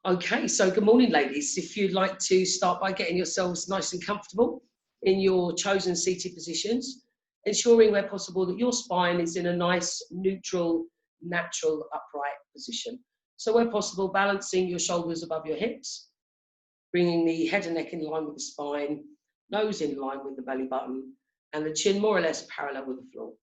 Okay, so good morning, ladies. If you'd like to start by getting yourselves nice and comfortable in your chosen seated positions, ensuring where possible that your spine is in a nice, neutral, natural, upright position. So where possible, balancing your shoulders above your hips, bringing the head and neck in line with the spine, nose in line with the belly button, and the chin more or less parallel with the floor.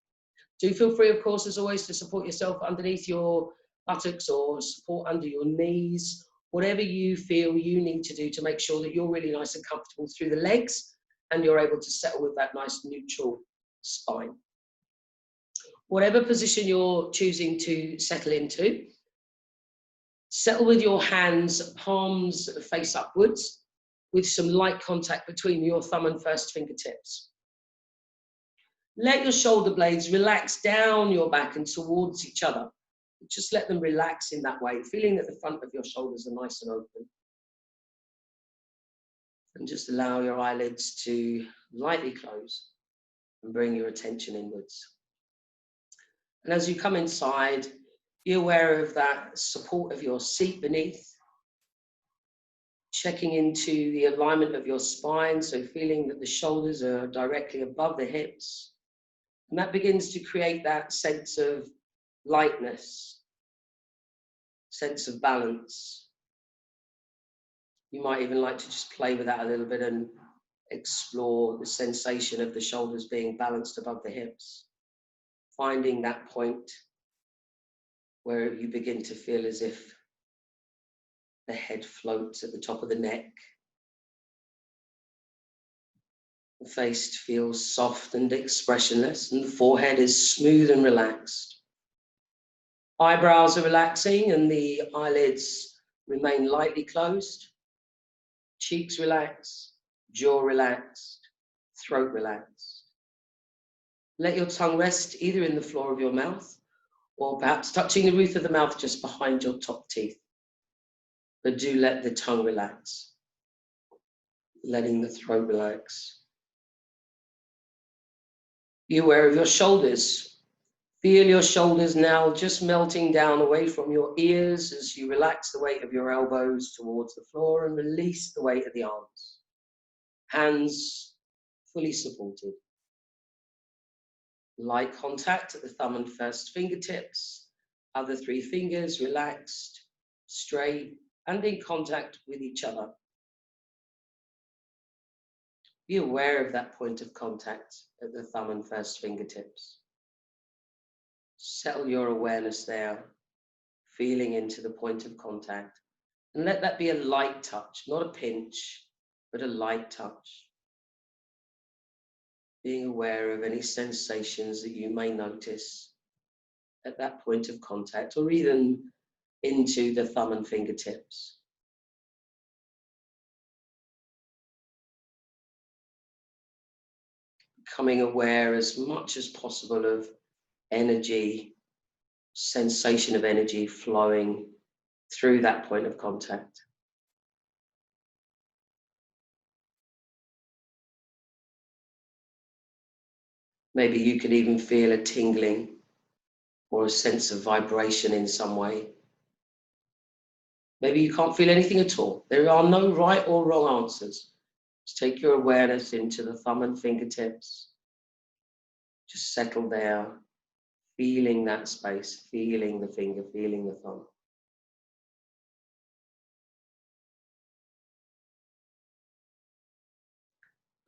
Do feel free, of course, as always, to support yourself underneath your buttocks or support under your knees, whatever you feel you need to do to make sure that you're really nice and comfortable through the legs and you're able to settle with that nice neutral spine. Whatever position you're choosing to settle into, settle with your hands, palms face upwards, with some light contact between your thumb and first fingertips. Let your shoulder blades relax down your back and towards each other. Just let them relax in that way, feeling that the front of your shoulders are nice and open. And just allow your eyelids to lightly close and bring your attention inwards. And as you come inside, be aware of that support of your seat beneath, checking into the alignment of your spine, so feeling that the shoulders are directly above the hips. And that begins to create that sense of lightness, sense of balance. You might even like to just play with that a little bit and explore the sensation of the shoulders being balanced above the hips, finding that point where you begin to feel as if the head floats at the top of the neck. The face feels soft and expressionless, and the forehead is smooth and relaxed. Eyebrows are relaxing and the eyelids remain lightly closed. Cheeks relaxed, jaw relaxed, throat relaxed. Let your tongue rest either in the floor of your mouth or perhaps touching the roof of the mouth just behind your top teeth. But do let the tongue relax, letting the throat relax. Be aware of your shoulders. Feel your shoulders now just melting down away from your ears as you relax the weight of your elbows towards the floor and release the weight of the arms. Hands fully supported. Light contact at the thumb and first fingertips. Other three fingers relaxed, straight, and in contact with each other. Be aware of that point of contact at the thumb and first fingertips. Settle your awareness there, feeling into the point of contact. And let that be a light touch, not a pinch, but a light touch. Being aware of any sensations that you may notice at that point of contact, or even into the thumb and fingertips. Becoming aware as much as possible of energy, sensation of energy flowing through that point of contact. Maybe you could even feel a tingling or a sense of vibration in some way. Maybe you can't feel anything at all. There are no right or wrong answers. Just take your awareness into the thumb and fingertips. Just settle there, feeling that space, feeling the finger, feeling the thumb.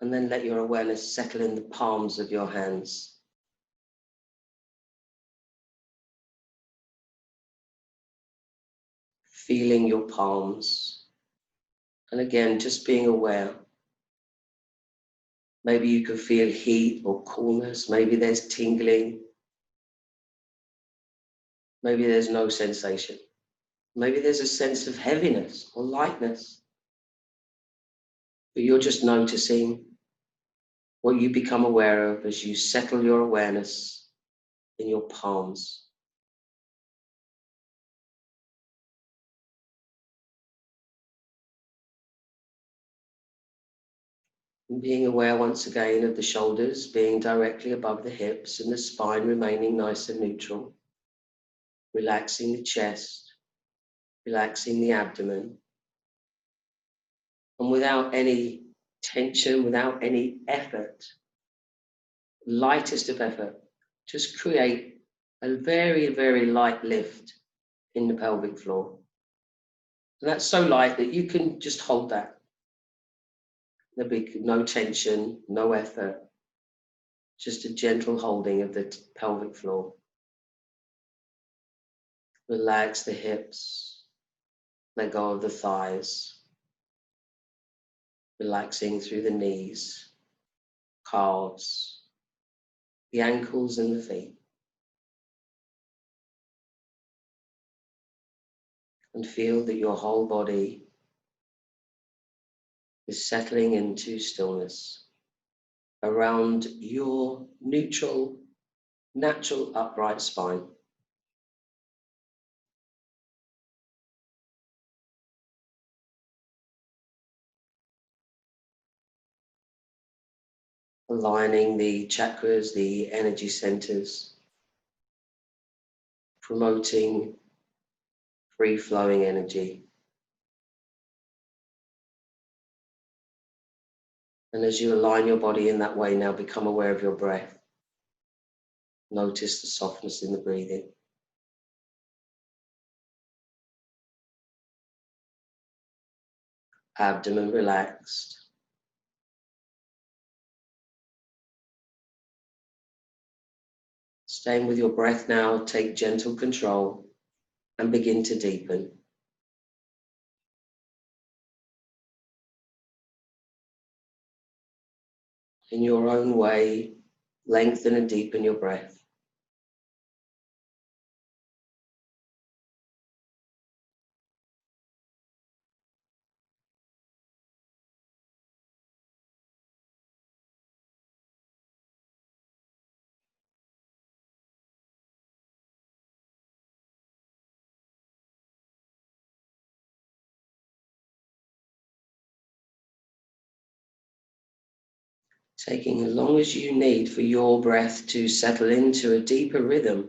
And then let your awareness settle in the palms of your hands. Feeling your palms. And again, just being aware. Maybe you can feel heat or coolness. Maybe there's tingling. Maybe there's no sensation. Maybe there's a sense of heaviness or lightness. But you're just noticing what you become aware of as you settle your awareness in your palms. And being aware once again of the shoulders being directly above the hips and the spine remaining nice and neutral. Relaxing the chest, relaxing the abdomen, And without any tension, without any effort, lightest of effort, just create a very, very light lift in the pelvic floor. And that's so light that you can just hold that. There'll be no tension, no effort, just a gentle holding of the pelvic floor. Relax the hips, let go of the thighs, relaxing through the knees, calves, the ankles and the feet. And feel that your whole body is settling into stillness around your neutral, natural upright spine. Aligning the chakras, the energy centers, promoting free-flowing energy. And as you align your body in that way, now become aware of your breath. Notice the softness in the breathing. Abdomen relaxed. Staying with your breath now, take gentle control and begin to deepen. In your own way, lengthen and deepen your breath. Taking as long as you need for your breath to settle into a deeper rhythm.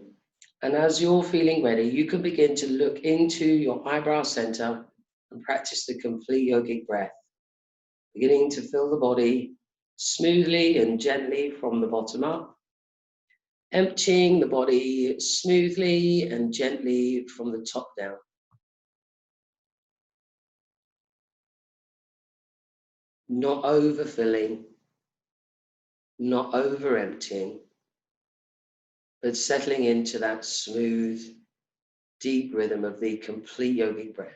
And as you're feeling ready, you can begin to look into your eyebrow center and practice the complete yogic breath, beginning to fill the body smoothly and gently from the bottom up, emptying the body smoothly and gently from the top down. Not overfilling, not over emptying, but settling into that smooth, deep rhythm of the complete yogic breath.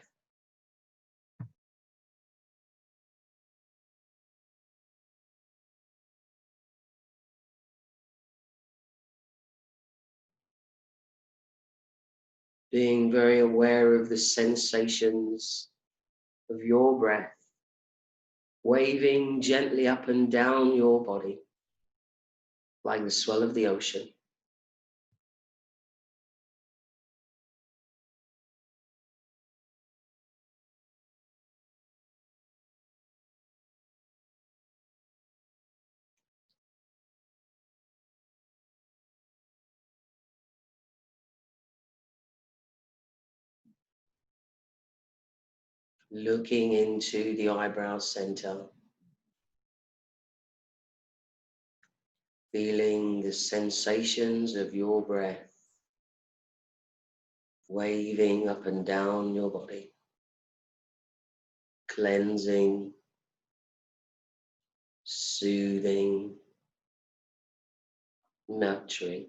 Being very aware of the sensations of your breath, waving gently up and down your body like the swell of the ocean. Looking into the eyebrow center, feeling the sensations of your breath waving up and down your body, cleansing, soothing, nurturing.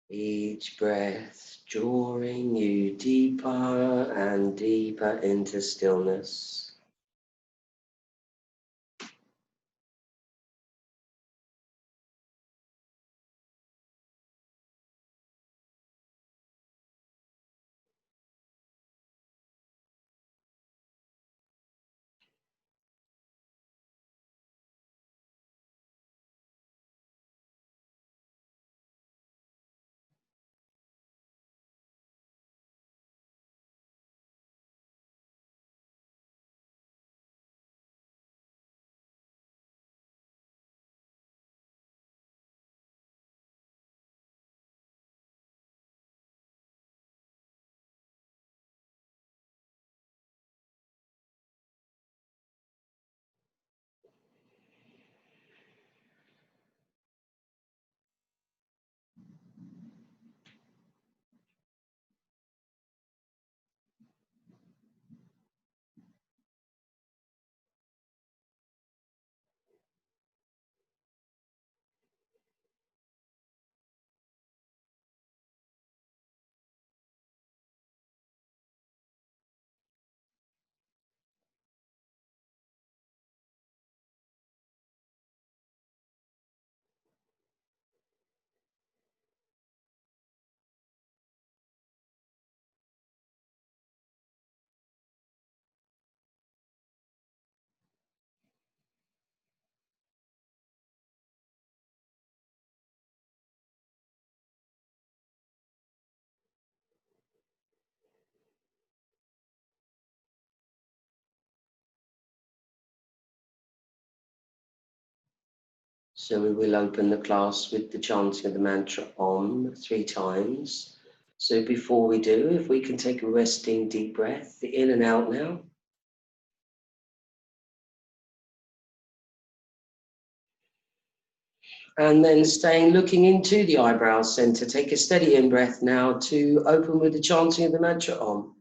Each breath drawing you deeper and deeper into stillness. So we will open the class with the chanting of the mantra Om 3 times. So before we do, if we can take a resting deep breath in and out now. And then staying looking into the eyebrow center, take a steady in breath now to open with the chanting of the mantra Om.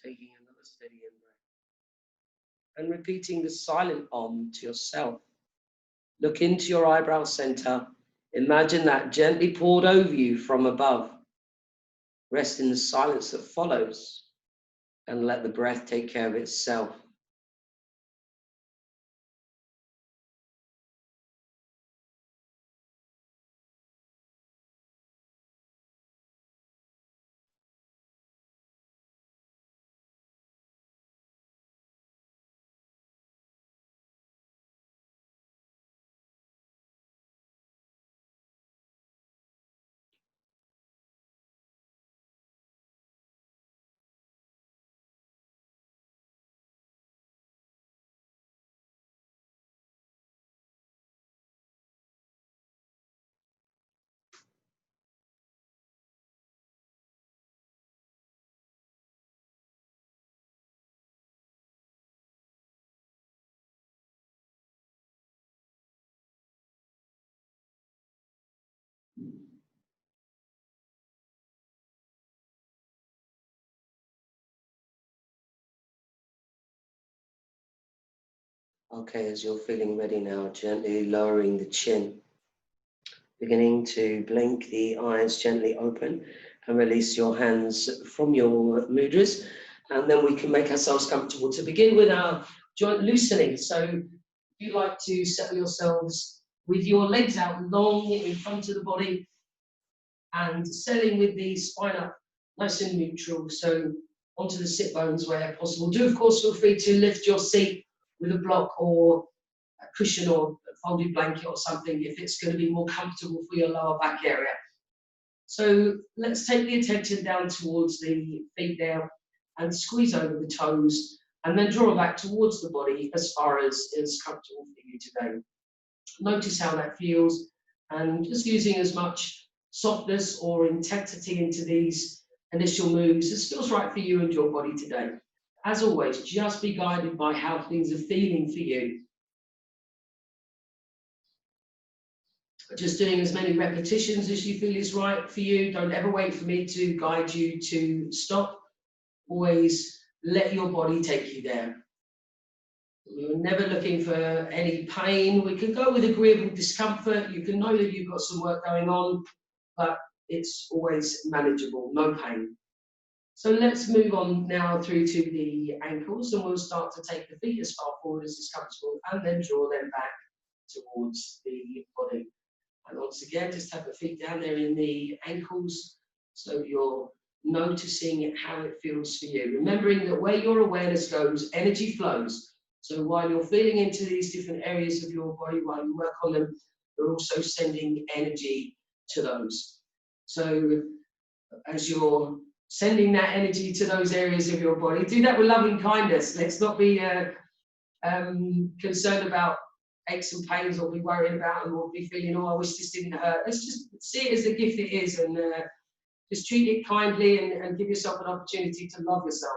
Taking another steady in breath. And repeating the silent Om to yourself. Look into your eyebrow center. Imagine that gently poured over you from above. Rest in the silence that follows and let the breath take care of itself. Okay, as you're feeling ready now, gently lowering the chin, beginning to blink the eyes gently open And release your hands from your mudras. And then we can make ourselves comfortable to begin with our joint loosening. So if you like to settle yourselves with your legs out long in front of the body and settling with the spine up nice and neutral, so onto the sit bones where possible. Do of course feel free to lift your seat with a block or a cushion or a folded blanket or something if it's going to be more comfortable for your lower back area. So let's take the attention down towards the feet there and squeeze over the toes and then draw back towards the body as far as is comfortable for you today. Notice how that feels and just using as much softness or intensity into these initial moves as feels right for you and your body today. As always, just be guided by how things are feeling for you. Just doing as many repetitions as you feel is right for you. Don't ever wait for me to guide you to stop. Always let your body take you there. We're never looking for any pain. We can go with agreeable discomfort. You can know that you've got some work going on, but it's always manageable, no pain. So let's move on now through to the ankles, and we'll start to take the feet as far forward as is comfortable and then draw them back towards the body. And once again, just have the feet down there in the ankles so you're noticing how it feels for you. Remembering that where your awareness goes, energy flows. So while you're feeling into these different areas of your body, while you work on them, you're also sending energy to those. So as you're sending that energy to those areas of your body, do that with loving kindness. Let's not be concerned about aches and pains or be worrying about them or be feeling, oh, I wish this didn't hurt. Let's just see it as the gift it is and just treat it kindly and give yourself an opportunity to love yourself.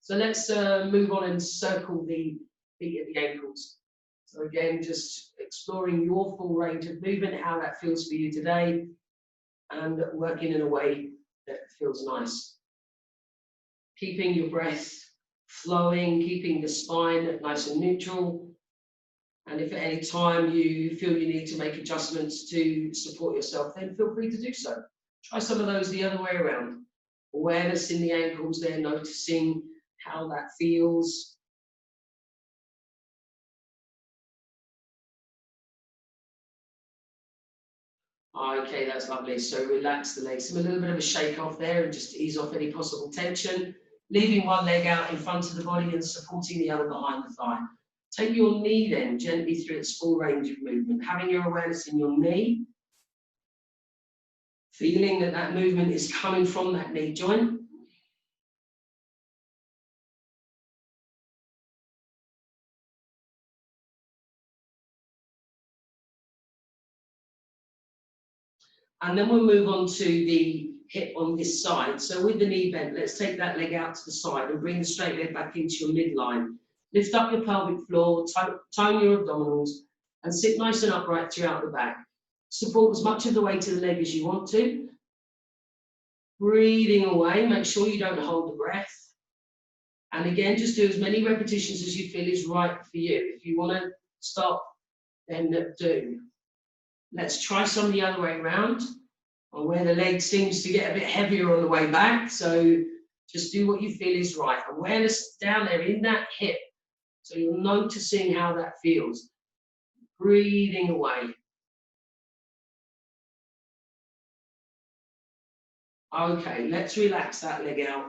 So let's move on and circle the feet at the ankles. So again, just exploring your full range of movement, how that feels for you today, and working in a way that feels nice. Keeping your breath flowing, keeping the spine nice and neutral. And if at any time you feel you need to make adjustments to support yourself, then feel free to do so. Try some of those the other way around. Awareness in the ankles there, noticing how that feels. Okay, that's lovely. So relax the legs. A little bit of a shake off there and just ease off any possible tension. Leaving one leg out in front of the body and supporting the other behind the thigh. Take your knee then gently through its full range of movement, having your awareness in your knee, feeling that that movement is coming from that knee joint. And then we'll move on to the hip on this side. So with the knee bent, let's take that leg out to the side and bring the straight leg back into your midline. Lift up your pelvic floor, tone your abdominals, and sit nice and upright throughout the back. Support as much of the weight of the leg as you want to. Breathing away, make sure you don't hold the breath. And again, just do as many repetitions as you feel is right for you. If you want to stop, then do. Let's try some the other way around, or where the leg seems to get a bit heavier on the way back. So just do what you feel is right. Awareness down there in that hip. So you're noticing how that feels. Breathing away. Okay, let's relax that leg out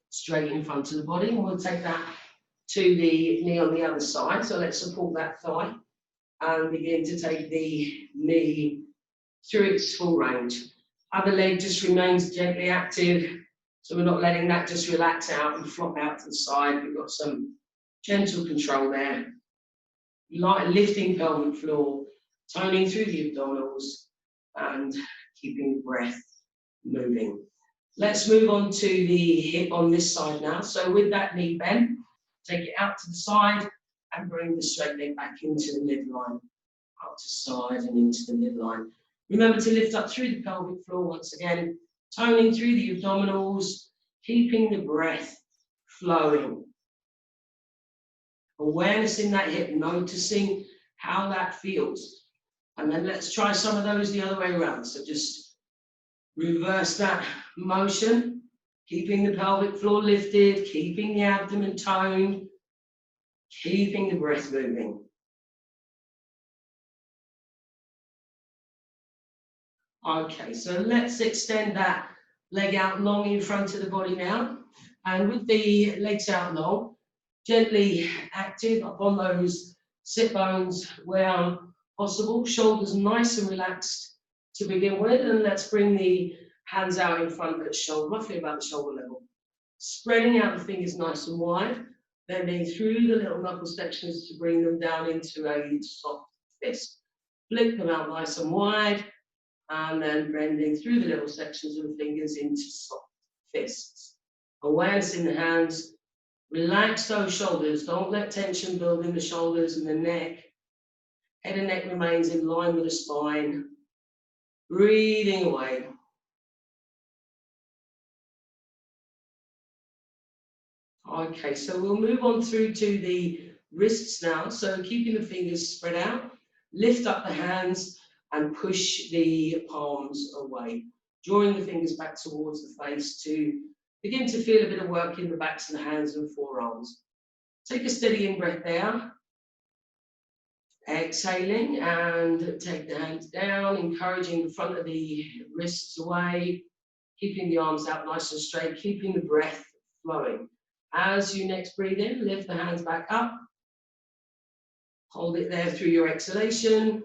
straight in front of the body. And we'll take that to the knee on the other side. So let's support that thigh and begin to take the knee through its full range. Other leg just remains gently active. So we're not letting that just relax out and flop out to the side. We've got some gentle control there. Light lifting pelvic floor, toning through the abdominals and keeping the breath moving. Let's move on to the hip on this side now. So with that knee bent, take it out to the side and bring the straight leg back into the midline. Out to side and into the midline. Remember to lift up through the pelvic floor once again, toning through the abdominals, keeping the breath flowing. Awareness in that hip, noticing how that feels. And then let's try some of those the other way around. So just Reverse that motion, keeping the pelvic floor lifted, keeping the abdomen toned, keeping the breath moving. Okay, so let's extend that leg out long in front of the body now. And with the legs out long, gently active up on those sit bones where possible, shoulders nice and relaxed to begin with. And let's bring the hands out in front at the shoulder, roughly about the shoulder level. Spreading out the fingers nice and wide, bending through the little knuckle sections to bring them down into a soft fist. Flick them out nice and wide, and then bending through the little sections of the fingers into soft fists. Awareness in the hands. Relax those shoulders. Don't let tension build in the shoulders and the neck. Head and neck remains in line with the spine. Breathing away. Okay, so we'll move on through to the wrists now. So keeping the fingers spread out, lift up the hands and push the palms away, drawing the fingers back towards the face to begin to feel a bit of work in the backs of the hands and forearms. Take a steady in-breath there. Exhaling and take the hands down, encouraging the front of the wrists away, keeping the arms out nice and straight, keeping the breath flowing. As you next breathe in, lift the hands back up. Hold it there through your exhalation.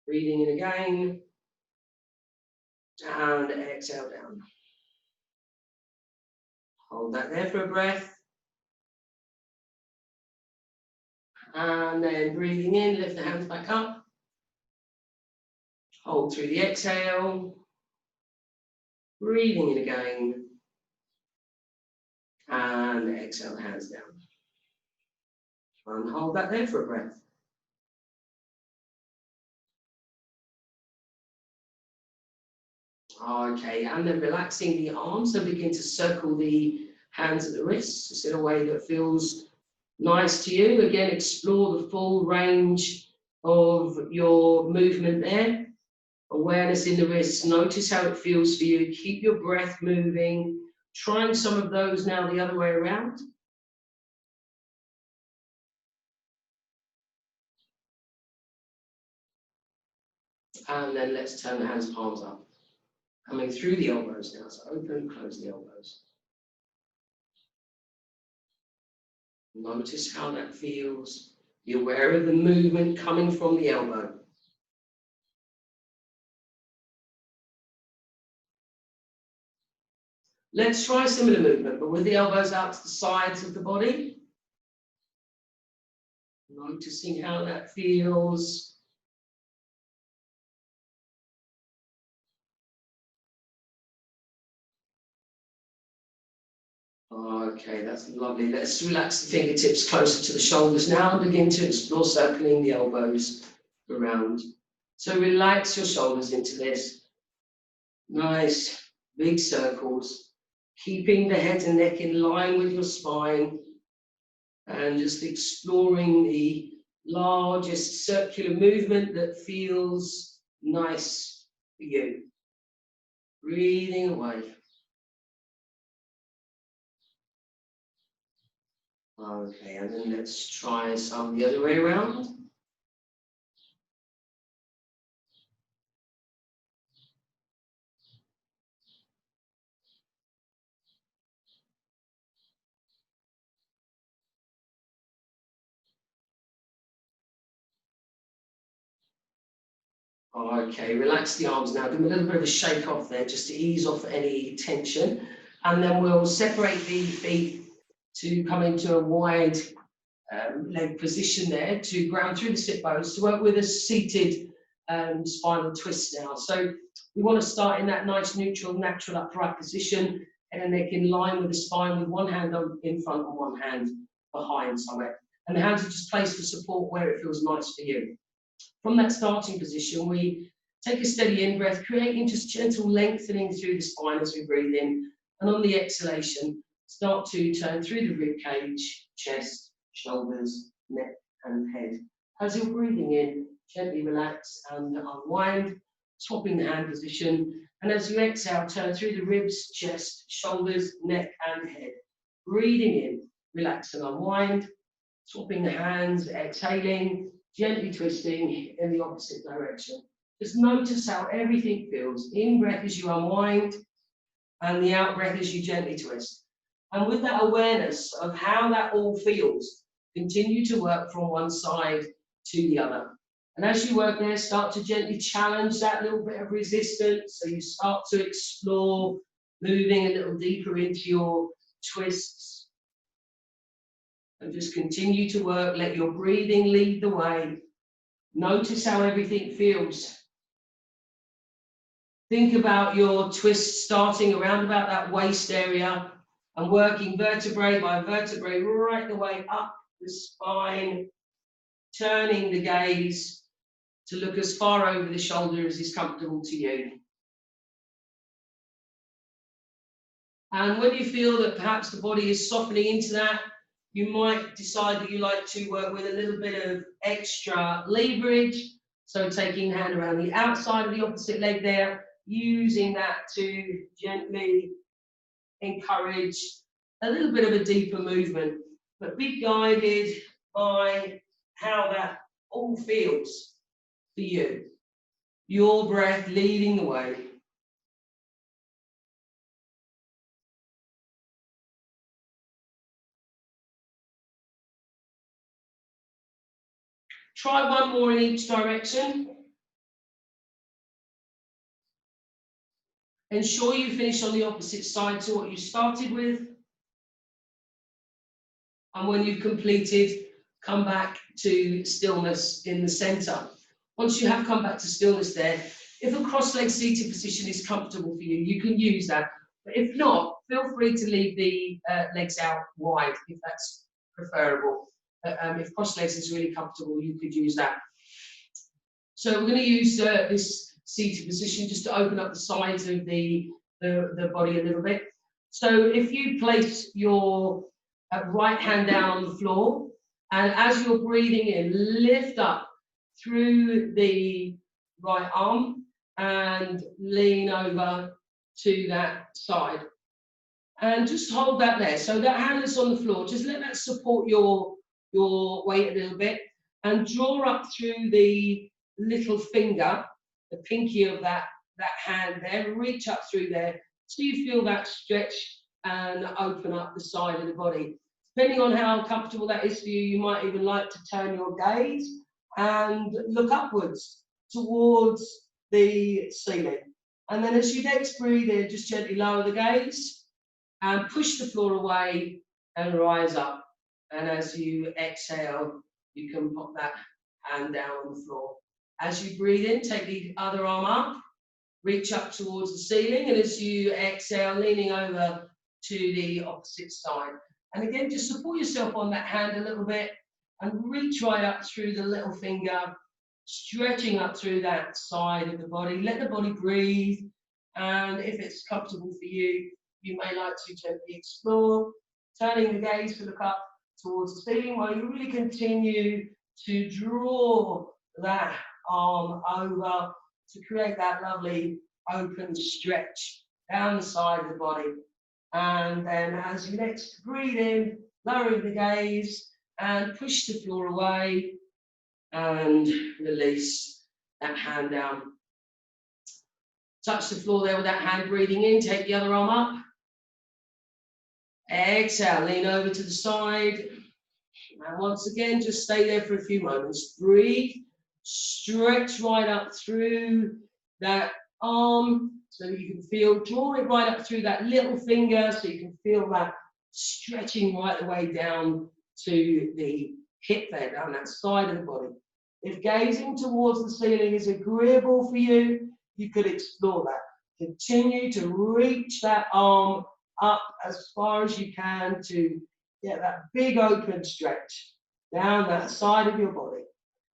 Breathing in again. And exhale down. Hold that there for a breath. And then breathing in, lift the hands back up. Hold through the exhale. Breathing in again. And exhale the hands down. And hold that there for a breath. Okay, and then relaxing the arms, so begin to circle the hands at the wrists, just in a way that feels nice to you. Again, explore the full range of your movement there. Awareness in the wrists, notice how it feels for you. Keep your breath moving. Trying some of those now the other way around. And then let's turn the hands, palms up. Coming through the elbows now, so open, close the elbows. Notice how that feels. Be aware of the movement coming from the elbow. Let's try a similar movement, but with the elbows out to the sides of the body. Noticing how that feels. Okay, that's lovely. Let's relax the fingertips closer to the shoulders now and begin to explore circling the elbows around. So relax your shoulders into this. Nice, big circles. Keeping the head and neck in line with your spine. And just exploring the largest circular movement that feels nice for you. Breathing away. Okay, and then let's try some the other way around. Okay, relax the arms now. Give them a little bit of a shake off there just to ease off any tension. And then we'll separate the feet to come into a wide leg position there to ground through the sit bones to work with a seated spinal twist now. So we want to start in that nice neutral, natural upright position, head and neck in line with the spine with one hand in front and one hand behind somewhere. And the hands are just placed for support where it feels nice for you. From that starting position, we take a steady in-breath, creating just gentle lengthening through the spine as we breathe in. And on the exhalation, start to turn through the rib cage, chest, shoulders, neck, and head. As you're breathing in, gently relax and unwind. swapping the hand position. And as you exhale, turn through the ribs, chest, shoulders, neck, and head. Breathing in, relax and unwind. Swapping the hands, exhaling, gently twisting in the opposite direction. Just notice how everything feels. In breath as you unwind, and the out breath as you gently twist. And with that awareness of how that all feels, continue to work from one side to the other. And as you work there, start to gently challenge that little bit of resistance. So you start to explore, moving a little deeper into your twists. And just continue to work. Let your breathing lead the way. Notice how everything feels. Think about your twist starting around about that waist area and working vertebrae by vertebrae right the way up the spine, turning the gaze to look as far over the shoulder as is comfortable to you. And when you feel that perhaps the body is softening into that, you might decide that you like to work with a little bit of extra leverage. So taking the hand around the outside of the opposite leg there, using that to gently encourage a little bit of a deeper movement, but be guided by how that all feels for you. Your breath leading the way. Try one more in each direction. Ensure you finish on the opposite side to what you started with. And when you've completed, come back to stillness in the center. Once you have come back to stillness there, if a cross-legged seated position is comfortable for you, you can use that. But if not, feel free to leave the legs out wide if that's preferable. If cross-legs is really comfortable, you could use that. So we're going to use this seated position just to open up the sides of the body a little bit. So if you place your right hand down on the floor, and as you're breathing in, lift up through the right arm and lean over to that side. And just hold that there. So that hand that's on the floor, just let that support your weight a little bit, and draw up through the little finger, the pinky of that hand there, reach up through there so you feel that stretch and open up the side of the body. Depending on how comfortable that is for you, you might even like to turn your gaze and look upwards towards the ceiling. And then as you next breathe in, just gently lower the gaze and push the floor away and rise up. And as you exhale, you can pop that hand down on the floor. As you breathe in, take the other arm up, reach up towards the ceiling, and as you exhale, leaning over to the opposite side. And again, just support yourself on that hand a little bit and reach right up through the little finger, stretching up through that side of the body. Let the body breathe, and if it's comfortable for you, you may like to gently explore, turning the gaze to look up towards the ceiling while you really continue to draw that arm over to create that lovely open stretch down the side of the body. And then as you next breathe in, lowering the gaze and push the floor away and release that hand down. Touch the floor there with that hand, breathing in, take the other arm up. Exhale, lean over to the side. And once again, just stay there for a few moments. Breathe, stretch right up through that arm so that you can feel, draw it right up through that little finger so you can feel that stretching right the way down to the hip there, down that side of the body. If gazing towards the ceiling is agreeable for you, you could explore that. Continue to reach that arm up as far as you can to get that big open stretch down that side of your body.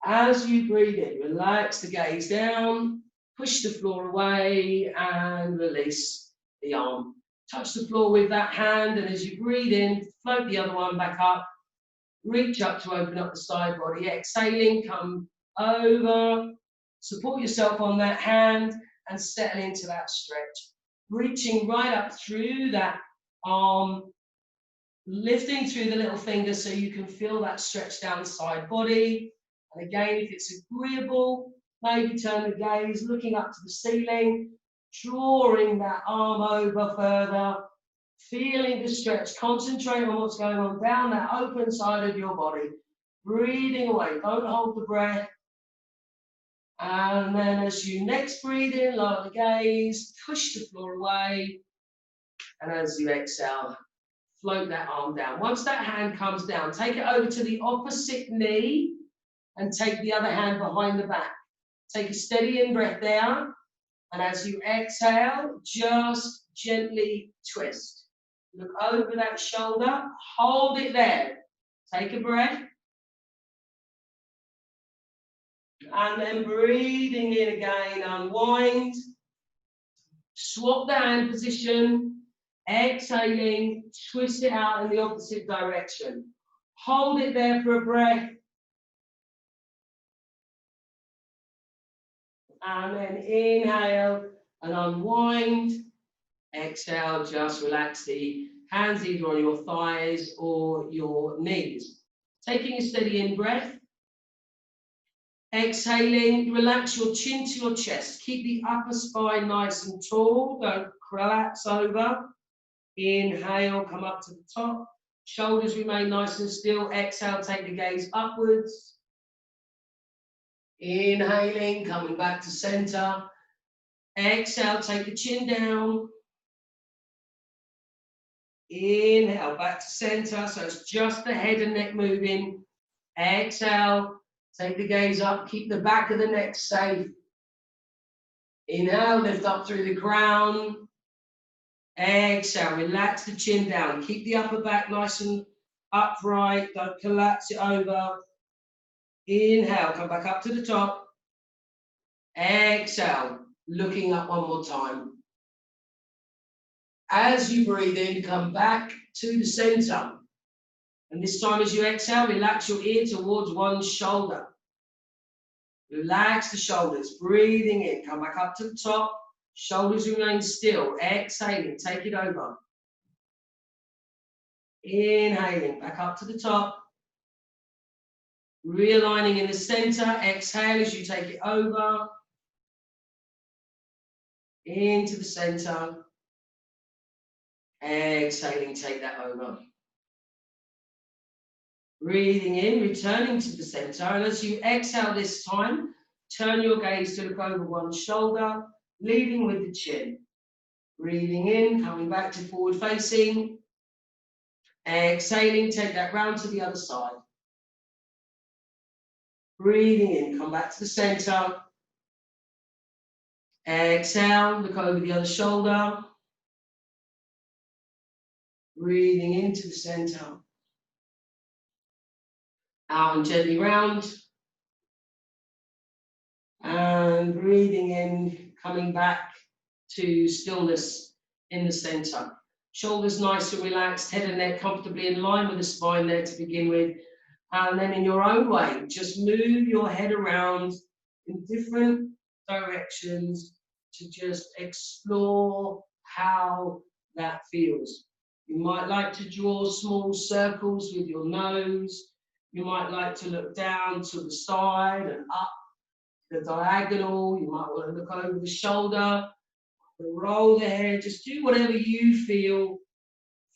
As you breathe in, relax the gaze down, push the floor away and release the arm. Touch the floor with that hand, and as you breathe in, float the other one back up. Reach up to open up the side body. Exhaling, come over Support yourself on that hand and settle into that stretch. Reaching right up through that arm, lifting through the little finger so you can feel that stretch down the side body. And again, if it's agreeable, maybe turn the gaze, looking up to the ceiling, drawing that arm over further, feeling the stretch. Concentrate on what's going on down that open side of your body. Breathing away, don't hold the breath. And then as you next breathe in, lower the gaze, push the floor away. And as you exhale, float that arm down. Once that hand comes down, take it over to the opposite knee and take the other hand behind the back. Take a steady in-breath there. And as you exhale, just gently twist. Look over that shoulder, hold it there. Take a breath. And then breathing in again, unwind. Swap the hand position. Exhaling, twist it out in the opposite direction. Hold it there for a breath. And then inhale and unwind. Exhale, just relax the hands either on your thighs or your knees. Taking a steady in-breath. Exhaling, relax your chin to your chest. Keep the upper spine nice and tall. Don't collapse over. Inhale, come up to the top. Shoulders remain nice and still. Exhale, take the gaze upwards. Inhaling, coming back to center. Exhale, take the chin down. Inhale, back to center. So it's just the head and neck moving. Exhale, take the gaze up. Keep the back of the neck safe. Inhale, lift up through the crown. Exhale, relax the chin down. Keep the upper back nice and upright. Don't collapse it over. Inhale, come back up to the top. Exhale, looking up one more time. As you breathe in, come back to the center. And this time as you exhale, relax your ear towards one shoulder. Relax the shoulders. Breathing in, come back up to the top. Shoulders remain still. Exhaling, take it over. Inhaling, back up to the top. Realigning in the center. Exhale as you take it over. Into the center. Exhaling, take that over. Breathing in, returning to the center. And as you exhale this time, turn your gaze to look over one shoulder, leading with the chin. Breathing in, coming back to forward facing. Exhaling, take that round to the other side. Breathing in, come back to the center. Exhale, look over the other shoulder. Breathing into the center. Out and gently round. And breathing in, coming back to stillness in the center. Shoulders nice and relaxed, head and neck comfortably in line with the spine there to begin with. And then in your own way, just move your head around in different directions to just explore how that feels. You might like to draw small circles with your nose. You might like to look down to the side and up the diagonal. You might want to look over the shoulder, roll the head. Just do whatever you feel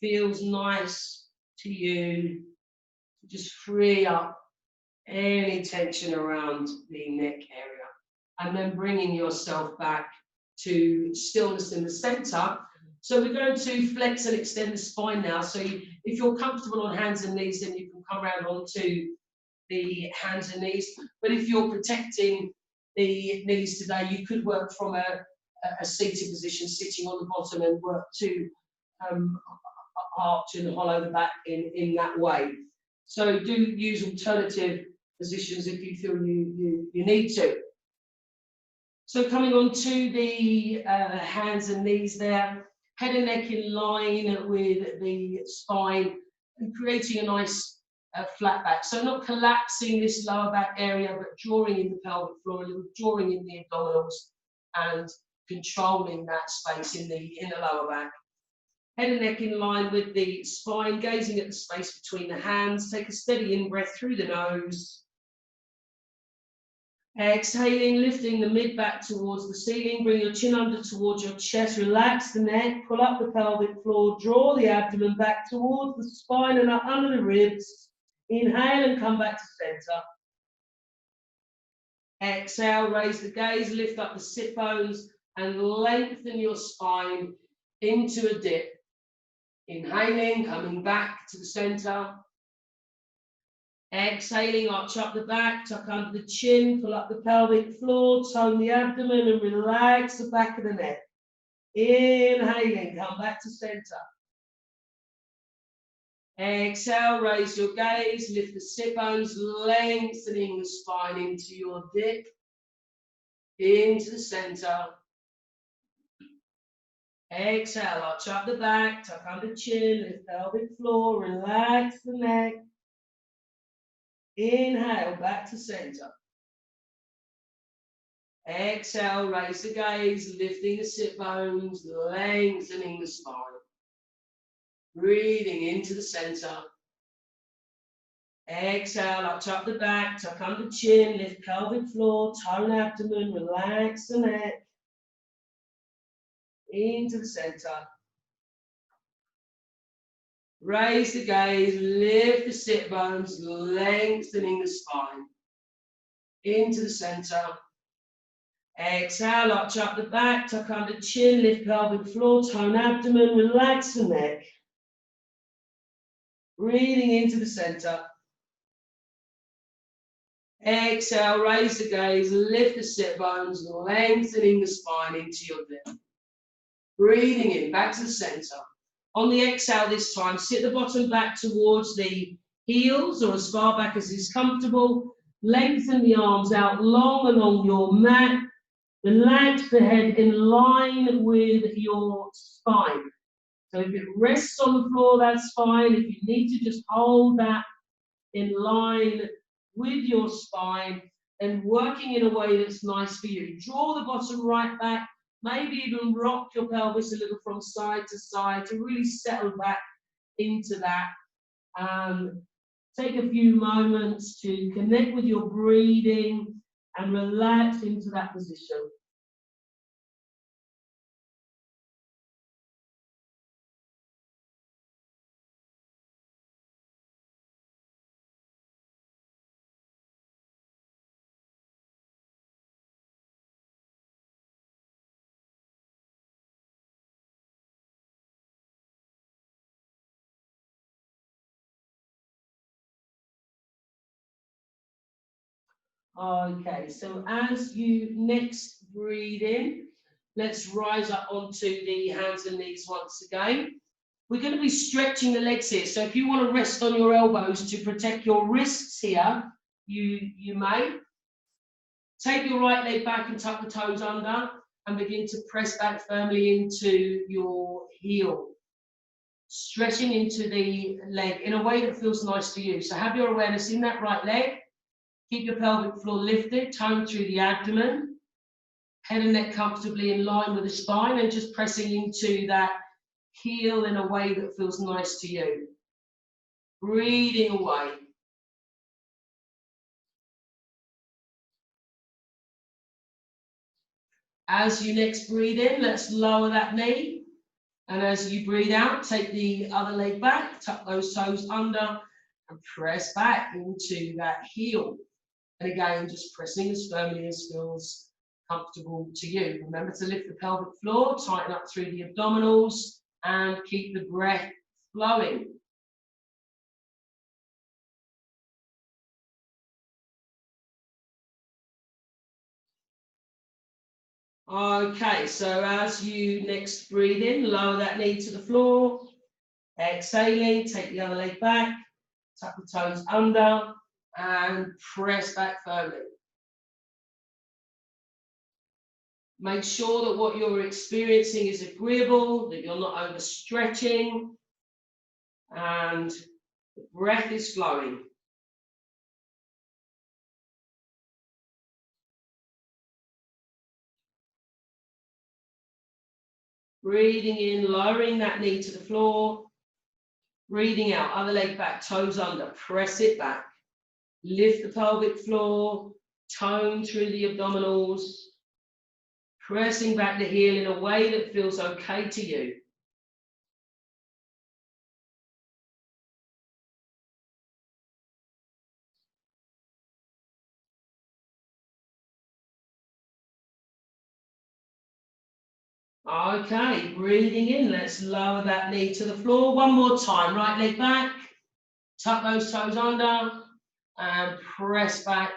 feels nice to you. Just free up any tension around the neck area. And then bringing yourself back to stillness in the center. So we're going to flex and extend the spine now. So if you're comfortable on hands and knees, then you can come around onto the hands and knees. But if you're protecting the knees today, you could work from a seated position, sitting on the bottom, and work to arch and hollow the back in that way. So do use alternative positions if you feel you need to. So coming on to the hands and knees there, head and neck in line with the spine, and creating a nice flat back. So not collapsing this lower back area, but drawing in the pelvic floor, a little drawing in the abdominals and controlling that space in the lower back. Head and neck in line with the spine, gazing at the space between the hands. Take a steady in-breath through the nose. Exhaling, lifting the mid-back towards the ceiling. Bring your chin under towards your chest. Relax the neck. Pull up the pelvic floor. Draw the abdomen back towards the spine and up under the ribs. Inhale and come back to center. Exhale, raise the gaze, lift up the sit bones and lengthen your spine into a dip. Inhaling, coming back to the center. Exhaling, arch up the back, tuck under the chin, pull up the pelvic floor, tone the abdomen and relax the back of the neck. Inhaling, come back to center. Exhale, raise your gaze, lift the sit bones, lengthening the spine into your dip, into the center. Exhale, arch up the back, tuck under chin, lift pelvic floor, relax the neck. Inhale, back to center. Exhale, raise the gaze, lifting the sit bones, lengthening the spine. Breathing into the center. Exhale, arch up the back, tuck under chin, lift pelvic floor, tone abdomen, relax the neck. Into the center. Raise the gaze, lift the sit bones, lengthening the spine. Into the center. Exhale, arch up the back, tuck under chin, lift pelvic floor, tone abdomen, relax the neck. Breathing into the center. Exhale, raise the gaze, lift the sit bones, lengthening the spine into your dip. Breathing in, back to the center. On the exhale this time, sit the bottom back towards the heels or as far back as is comfortable. Lengthen the arms out long along your mat. Relax the head in line with your spine. So if it rests on the floor, that's fine. If you need to just hold that in line with your spine and working in a way that's nice for you. Draw the bottom right back. Maybe even rock your pelvis a little from side to side to really settle back into that. Take a few moments to connect with your breathing and relax into that position. Okay, so as you next breathe in, let's rise up onto the hands and knees once again. We're going to be stretching the legs here. So if you want to rest on your elbows to protect your wrists here, you may. Take your right leg back and tuck the toes under and begin to press back firmly into your heel. Stretching into the leg in a way that feels nice to you. So have your awareness in that right leg. Keep your pelvic floor lifted, tone through the abdomen. Head and neck comfortably in line with the spine and just pressing into that heel in a way that feels nice to you. Breathing away. As you next breathe in, let's lower that knee. And as you breathe out, take the other leg back, tuck those toes under and press back into that heel. And again, just pressing as firmly as feels comfortable to you. Remember to lift the pelvic floor, tighten up through the abdominals, and keep the breath flowing. Okay, so as you next breathe in, lower that knee to the floor. Exhaling, take the other leg back, tuck the toes under, and press back firmly. Make sure that what you're experiencing is agreeable, that you're not overstretching, and The breath is flowing. Breathing in, lowering that knee to the floor. Breathing out, other leg back, toes under, press it back. Lift the pelvic floor, tone through the abdominals. Pressing back the heel in a way that feels okay to you. Okay, breathing in, let's lower that knee to the floor. One more time, right leg back, tuck those toes under, and press back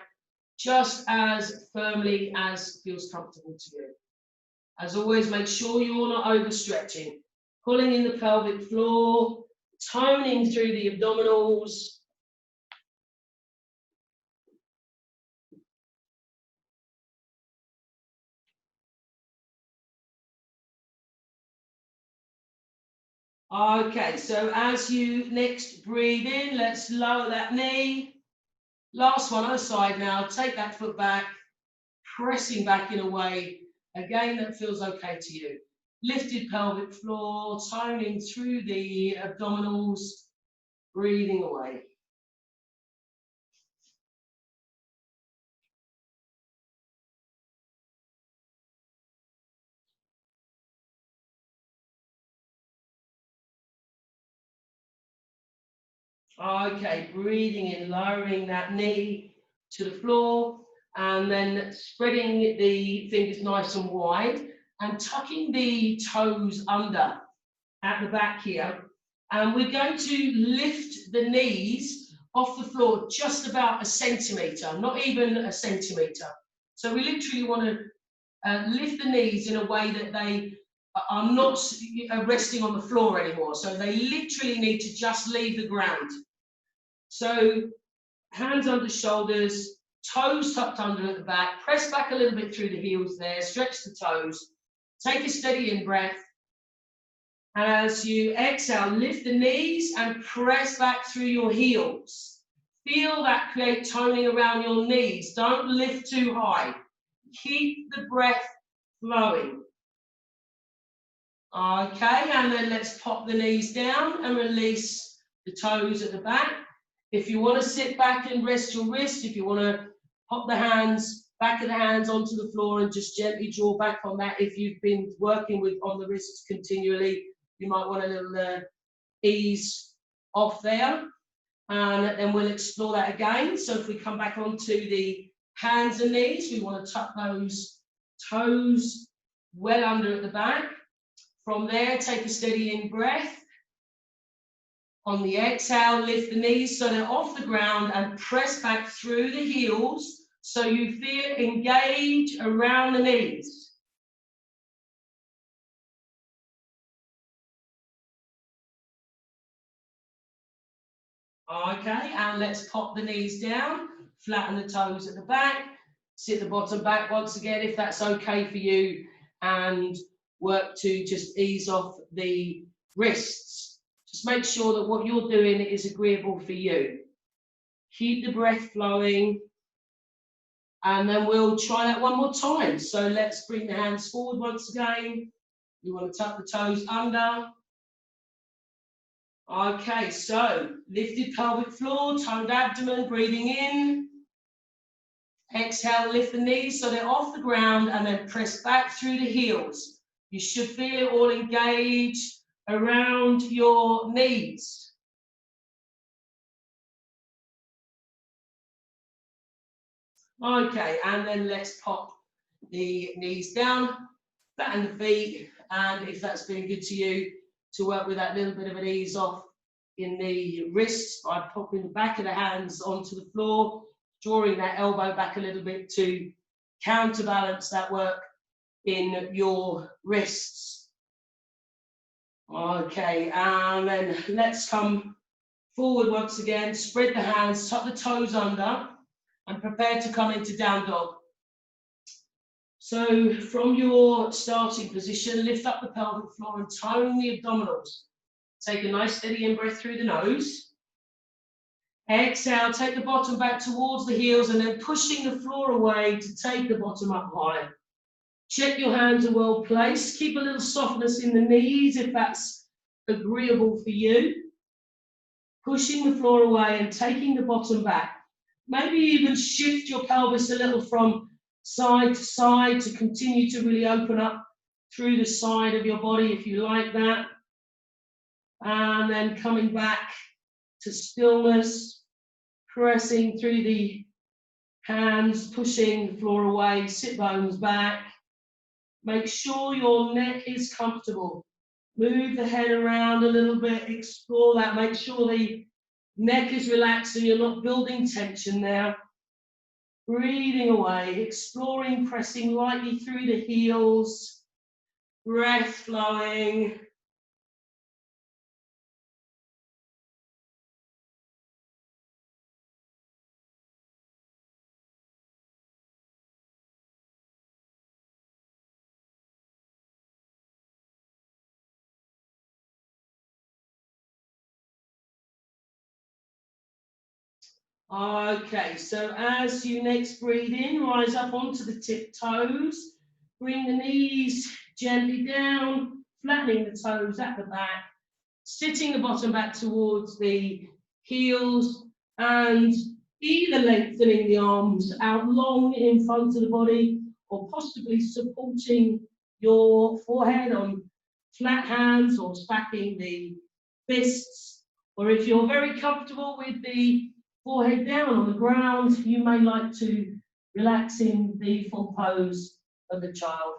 just as firmly as feels comfortable to you. As always, make sure you're not overstretching. Pulling in the pelvic floor, toning through the abdominals. Okay, so as you next breathe in, let's lower that knee. Last one, other side now. Take that foot back, pressing back in a way, again, that feels okay to you. Lifted pelvic floor, toning through the abdominals, breathing away. Okay, breathing in, lowering that knee to the floor, and then spreading the fingers nice and wide, and tucking the toes under at the back here. And we're going to lift the knees off the floor just about a centimetre, not even a centimetre. So we literally want to lift the knees in a way that they are not resting on the floor anymore. So they literally need to just leave the ground. So hands under shoulders, toes tucked under at the back, press back a little bit through the heels there, stretch the toes, take a steady in breath. And as you exhale, lift the knees and press back through your heels. Feel that create toning around your knees. Don't lift too high. Keep the breath flowing. Okay, and then let's pop the knees down and release the toes at the back. If you want to sit back and rest your wrist, if you want to pop the hands, back of the hands onto the floor and just gently draw back on that. If you've been working on the wrists continually, you might want a little ease off there. And then we'll explore that again. So if we come back onto the hands and knees, we want to tuck those toes well under at the back. From there, take a steady in breath. On the exhale, lift the knees so they're off the ground and press back through the heels so you feel engaged around the knees. Okay, and let's pop the knees down, flatten the toes at the back, sit the bottom back once again if that's okay for you, and work to just ease off the wrists. Just make sure that what you're doing is agreeable for you. Keep the breath flowing, and then we'll try that one more time. So let's bring the hands forward once again. You want to tuck the toes under. Okay, so lifted pelvic floor, toned abdomen, breathing in. Exhale, lift the knees so they're off the ground and then press back through the heels. You should feel it all engaged around your knees. Okay, and then let's pop the knees down, flatten the feet, and if that's been good to you, to work with that little bit of an ease off in the wrists by popping the back of the hands onto the floor, drawing that elbow back a little bit to counterbalance that work in your wrists. Okay, and then let's come forward once again, spread the hands, tuck the toes under, and prepare to come into down dog. So from your starting position, lift up the pelvic floor and tone the abdominals. Take a nice steady in breath through the nose. Exhale, take the bottom back towards the heels and then pushing the floor away to take the bottom up high. Check your hands are well placed. Keep a little softness in the knees if that's agreeable for you. Pushing the floor away and taking the bottom back. Maybe even shift your pelvis a little from side to side to continue to really open up through the side of your body if you like that. And then coming back to stillness, pressing through the hands, pushing the floor away, sit bones back. Make sure your neck is comfortable. Move the head around a little bit, explore that. Make sure the neck is relaxed and you're not building tension there. Breathing away, exploring, pressing lightly through the heels. Breath flowing. Okay, so as you next breathe in, rise up onto the tiptoes. Bring the knees gently down, flattening the toes at the back, sitting the bottom back towards the heels, and either lengthening the arms out long in front of the body or possibly supporting your forehead on flat hands or stacking the fists. Or if you're very comfortable with the forehead down on the ground, you may like to relax in the full pose of the child,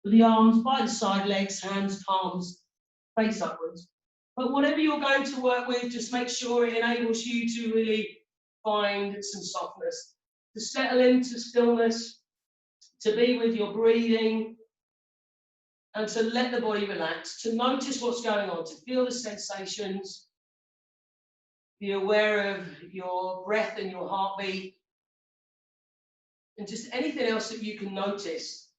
with the arms by the side legs, hands, palms, face upwards. But whatever you're going to work with, just make sure it enables you to really find some softness, to settle into stillness, to be with your breathing, and to let the body relax, to notice what's going on, to feel the sensations. Be aware of your breath and your heartbeat, and just anything else that you can notice.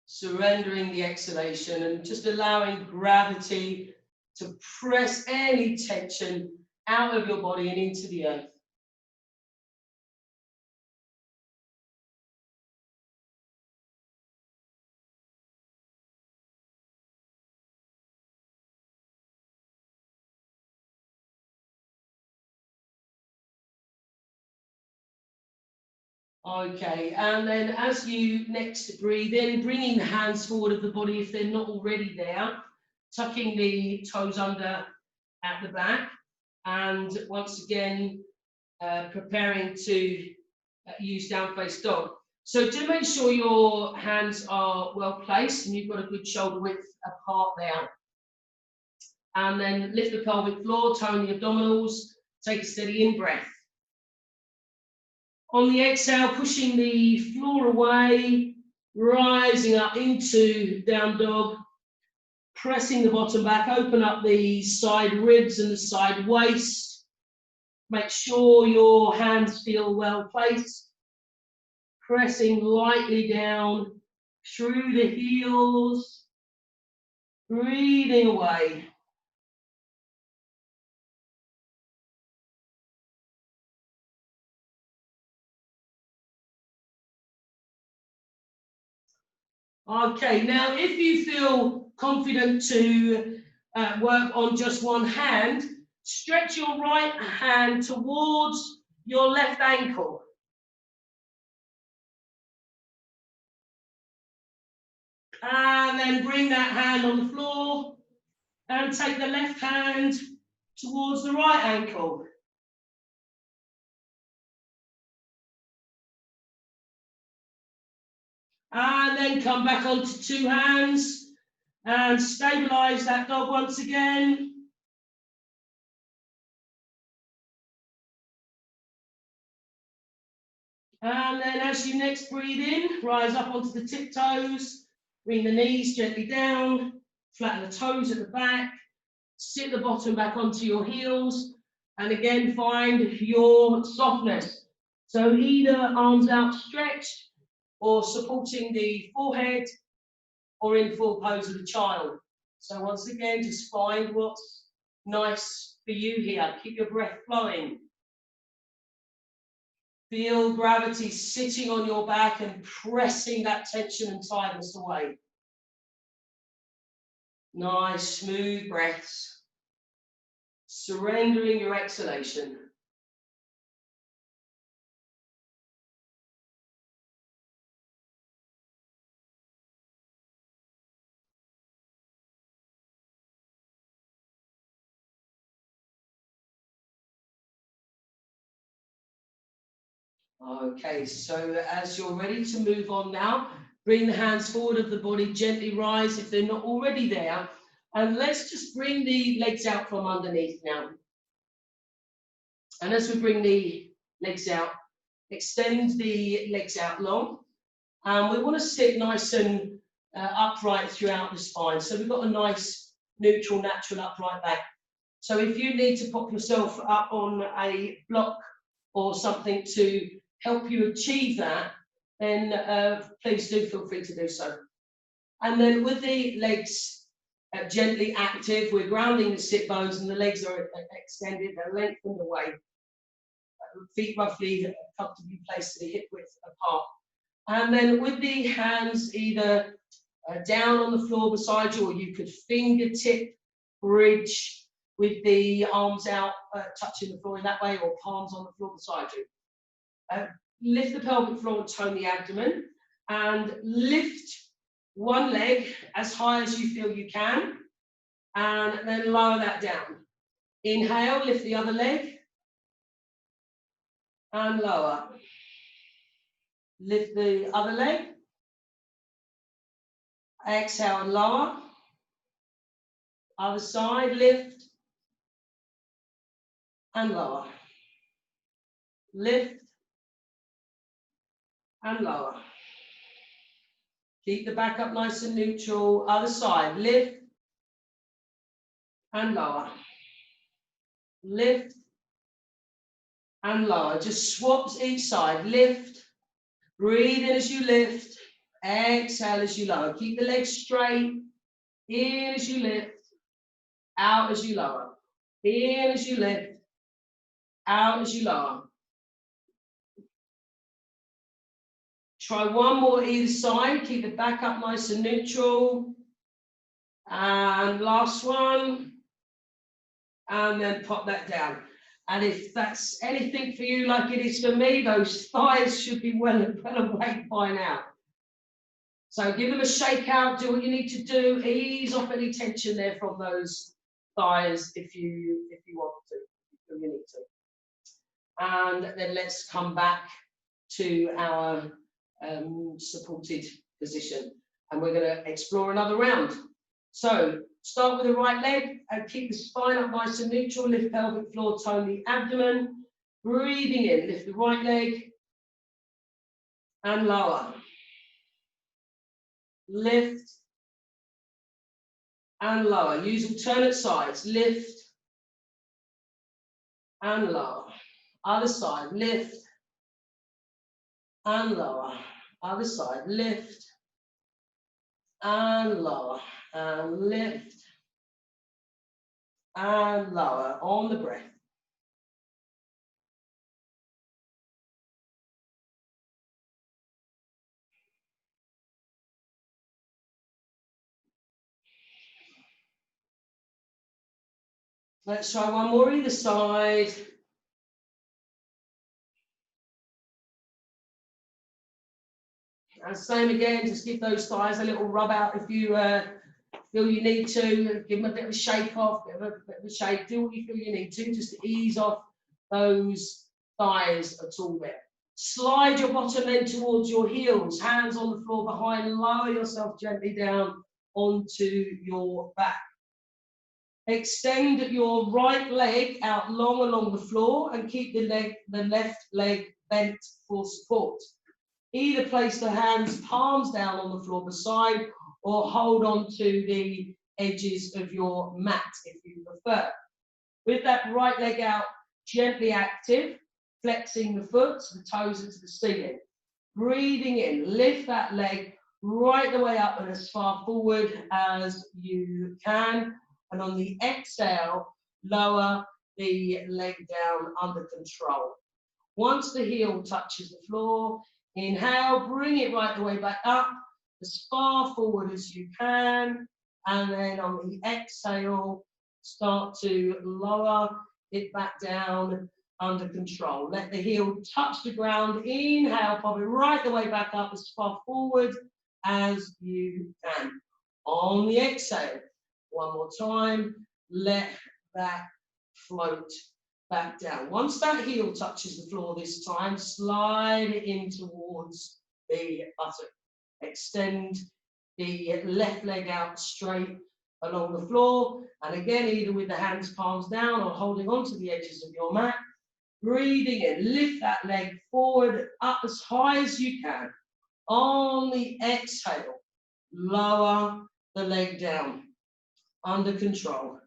Surrendering the exhalation and just allowing gravity to press any tension out of your body and into the earth. Okay, and then as you next breathe in, bringing the hands forward of the body if they're not already there, tucking the toes under at the back, and once again, preparing to use down face dog. So do make sure your hands are well placed and you've got a good shoulder width apart there. And then lift the pelvic floor, tone the abdominals, take a steady in-breath. On the exhale, pushing the floor away, rising up into down dog, pressing the bottom back, open up the side ribs and the side waist. Make sure your hands feel well placed. Pressing lightly down through the heels, breathing away. Okay, now if you feel confident to work on just one hand, stretch your right hand towards your left ankle. And then bring that hand on the floor and take the left hand towards the right ankle. And then come back onto two hands and stabilize that dog once again. And then as you next breathe in, rise up onto the tiptoes, bring the knees gently down, flatten the toes at the back, sit the bottom back onto your heels, and again find your softness. So either arms outstretched or supporting the forehead, or in full pose of the child. So once again, just find what's nice for you here. Keep your breath flowing. Feel gravity sitting on your back and pressing that tension and tiredness away. Nice, smooth breaths. Surrendering your exhalation. Okay, so as you're ready to move on now, bring the hands forward of the body, gently rise if they're not already there. And let's just bring the legs out from underneath now. And as we bring the legs out, extend the legs out long. And we want to sit nice and upright throughout the spine. So we've got a nice, neutral, natural upright back. So if you need to pop yourself up on a block or something to help you achieve that, then please do feel free to do so. And then with the legs gently active, we're grounding the sit bones and the legs are extended, they're lengthened away. Feet roughly comfortably placed to the hip width apart. And then with the hands either down on the floor beside you, or you could fingertip bridge with the arms out, touching the floor in that way, or palms on the floor beside you. Lift the pelvic floor and tone the abdomen, and lift one leg as high as you feel you can, and then lower that down. Inhale, lift the other leg, and lower. Lift the other leg. Exhale and lower. Other side, lift and lower. Lift and lower. Keep the back up nice and neutral. Other side, lift and lower. Lift and lower. Just swaps each side. Lift. Breathe in as you lift. Exhale as you lower. Keep the legs straight. In as you lift. Out as you lower. In as you lift. Out as you lower. Try one more either side. Keep the back up nice and neutral. And last one. And then pop that down. And if that's anything for you like it is for me, those thighs should be well awake by now. So give them a shake out, do what you need to do, ease off any tension there from those thighs if you want to, if you need to. And then let's come back to our supported position. And we're going to explore another round. So start with the right leg and keep the spine up nice and neutral. Lift pelvic floor, tone the abdomen. Breathing in, lift the right leg and lower. Lift and lower. Use alternate sides. Lift and lower. Other side, lift and lower. Other side, lift and lower. And lift and lower on the breath. Let's try one more either side. And same again, just give those thighs a little rub out if you feel you need to. Give them a bit of a shake off, bit of a shake. Do what you feel you need to, just to ease off those thighs at all there. Slide your bottom end towards your heels, hands on the floor behind, lower yourself gently down onto your back. Extend your right leg out long along the floor and keep the left leg bent for support. Either place the hands palms down on the floor beside or hold on to the edges of your mat if you prefer. With that right leg out, gently active, flexing the foot, the toes into the ceiling. Breathing in, lift that leg, right the way up and as far forward as you can. And on the exhale, lower the leg down under control. Once the heel touches the floor, inhale, bring it right the way back up, as far forward as you can. And then on the exhale, start to lower it back down under control. Let the heel touch the ground. Inhale, pop it right the way back up as far forward as you can. On the exhale, one more time, let that float back down. Once that heel touches the floor this time, slide it in towards the buttock. Extend the left leg out straight along the floor. And again, either with the hands palms down or holding onto the edges of your mat. Breathing in, lift that leg forward up as high as you can. On the exhale, lower the leg down under control.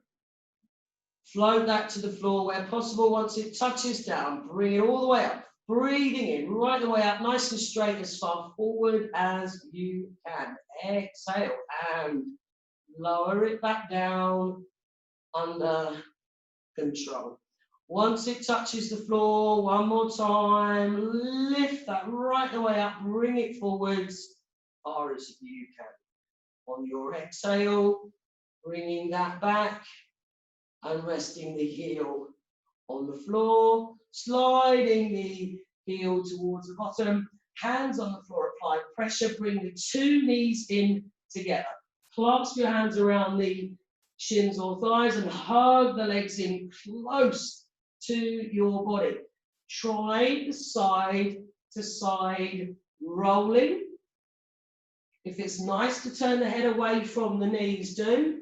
Float that to the floor where possible. Once it touches down, bring it all the way up. Breathing in, right the way up, nice and straight, as far forward as you can. Exhale and lower it back down under control. Once it touches the floor, one more time, lift that right the way up, bring it forwards as far as you can. On your exhale, bringing that back and resting the heel on the floor, sliding the heel towards the bottom, hands on the floor, apply pressure, bring the two knees in together. Clasp your hands around the shins or thighs and hug the legs in close to your body. Try the side to side rolling. If it's nice to turn the head away from the knees, do.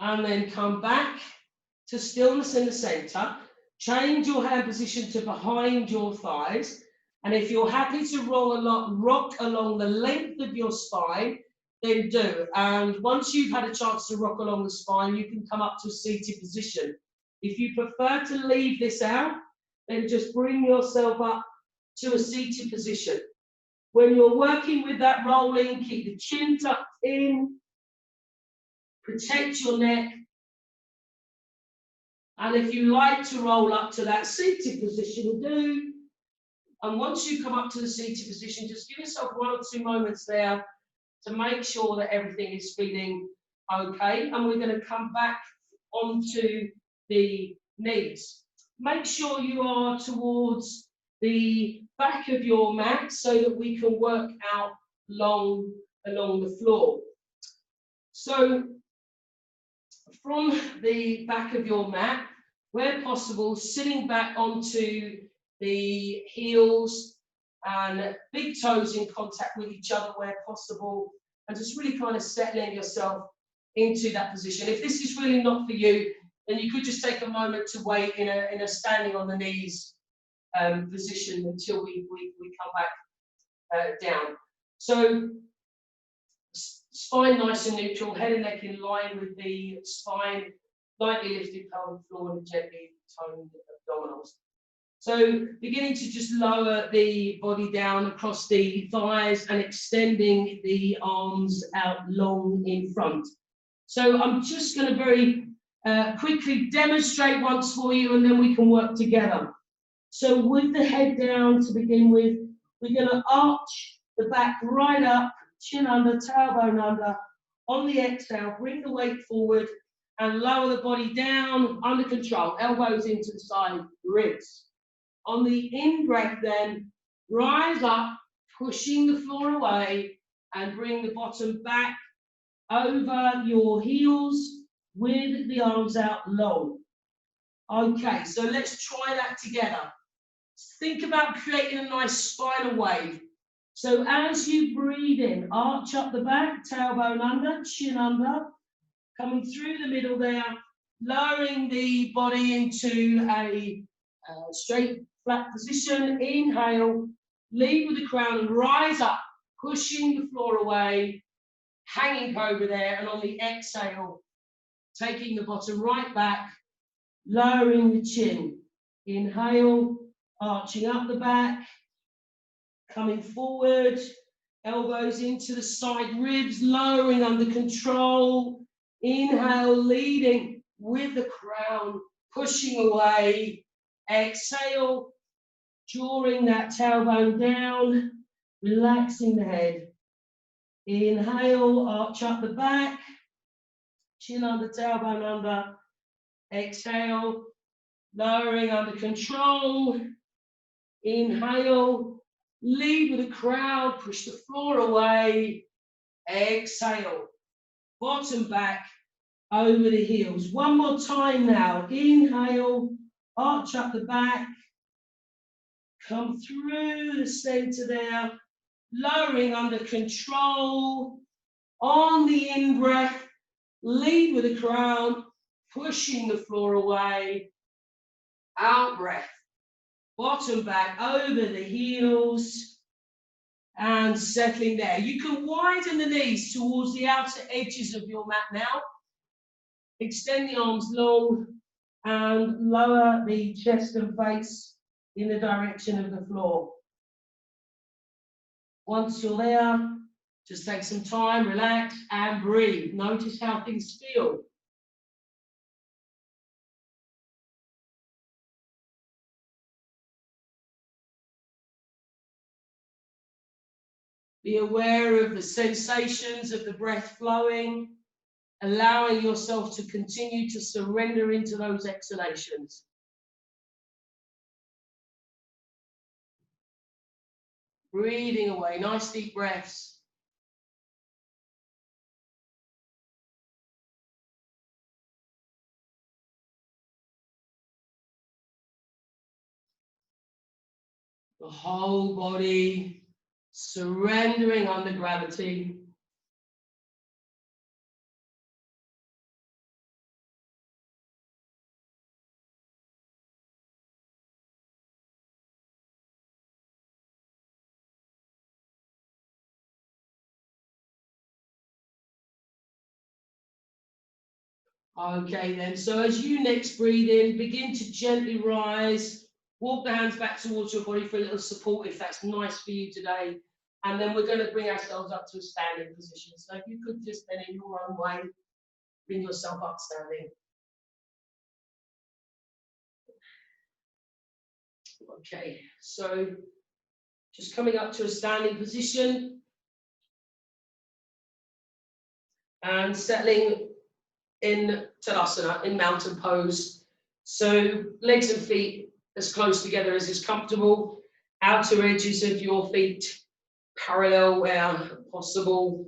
And then come back to stillness in the center. Change your hand position to behind your thighs. And if you're happy to rock along the length of your spine, then do. And once you've had a chance to rock along the spine, you can come up to a seated position. If you prefer to leave this out, then just bring yourself up to a seated position. When you're working with that rolling, keep the chin tucked in, protect your neck. And if you like to roll up to that seated position, do. And once you come up to the seated position, just give yourself 1 or 2 moments there to make sure that everything is feeling okay. And we're going to come back onto the knees. Make sure you are towards the back of your mat so that we can work out along the floor. So from the back of your mat, where possible, sitting back onto the heels and big toes in contact with each other where possible, and just really kind of settling yourself into that position. If this is really not for you, then you could just take a moment to wait in a standing on the knees position until we come back down. So spine nice and neutral, head and neck in line with the spine, lightly lifted pelvic floor and gently toned abdominals. So beginning to just lower the body down across the thighs and extending the arms out long in front. So I'm just going to very quickly demonstrate once for you, and then we can work together. So with the head down to begin with, we're going to arch the back right up, chin under, tailbone under. On the exhale, bring the weight forward and lower the body down under control. Elbows into the side, ribs. On the in-breath then, rise up, pushing the floor away, and bring the bottom back over your heels with the arms out long. Okay, so let's try that together. Think about creating a nice spiral wave. So as you breathe in, arch up the back, tailbone under, chin under, coming through the middle there, lowering the body into a straight, flat position. Inhale, lead with the crown and rise up, pushing the floor away, hanging over there, and on the exhale, taking the bottom right back, lowering the chin. Inhale, arching up the back, Coming forward, elbows into the side ribs, lowering under control. Inhale, leading with the crown, pushing away. Exhale, drawing that tailbone down, relaxing the head. Inhale, arch up the back, chin under, tailbone under. Exhale, lowering under control. Inhale, lead with a crowd, push the floor away. Exhale, bottom back, over the heels. One more time now. Inhale, arch up the back, come through the center there, lowering under control. On the in-breath, lead with a crown, pushing the floor away. Out breath, bottom back, over the heels, and settling there. You can widen the knees towards the outer edges of your mat now. Extend the arms long and lower the chest and face in the direction of the floor. Once you're there, just take some time, relax and breathe. Notice how things feel. Be aware of the sensations of the breath flowing, allowing yourself to continue to surrender into those exhalations. Breathing away, nice deep breaths. The whole body surrendering under gravity. Okay then, so as you next breathe in, begin to gently rise. Walk the hands back towards your body for a little support if that's nice for you today. And then we're going to bring ourselves up to a standing position. So if you could just then in your own way, bring yourself up standing. Okay, so just coming up to a standing position and settling in Tadasana, in mountain pose. So legs and feet as close together as is comfortable. Outer edges of your feet parallel where possible.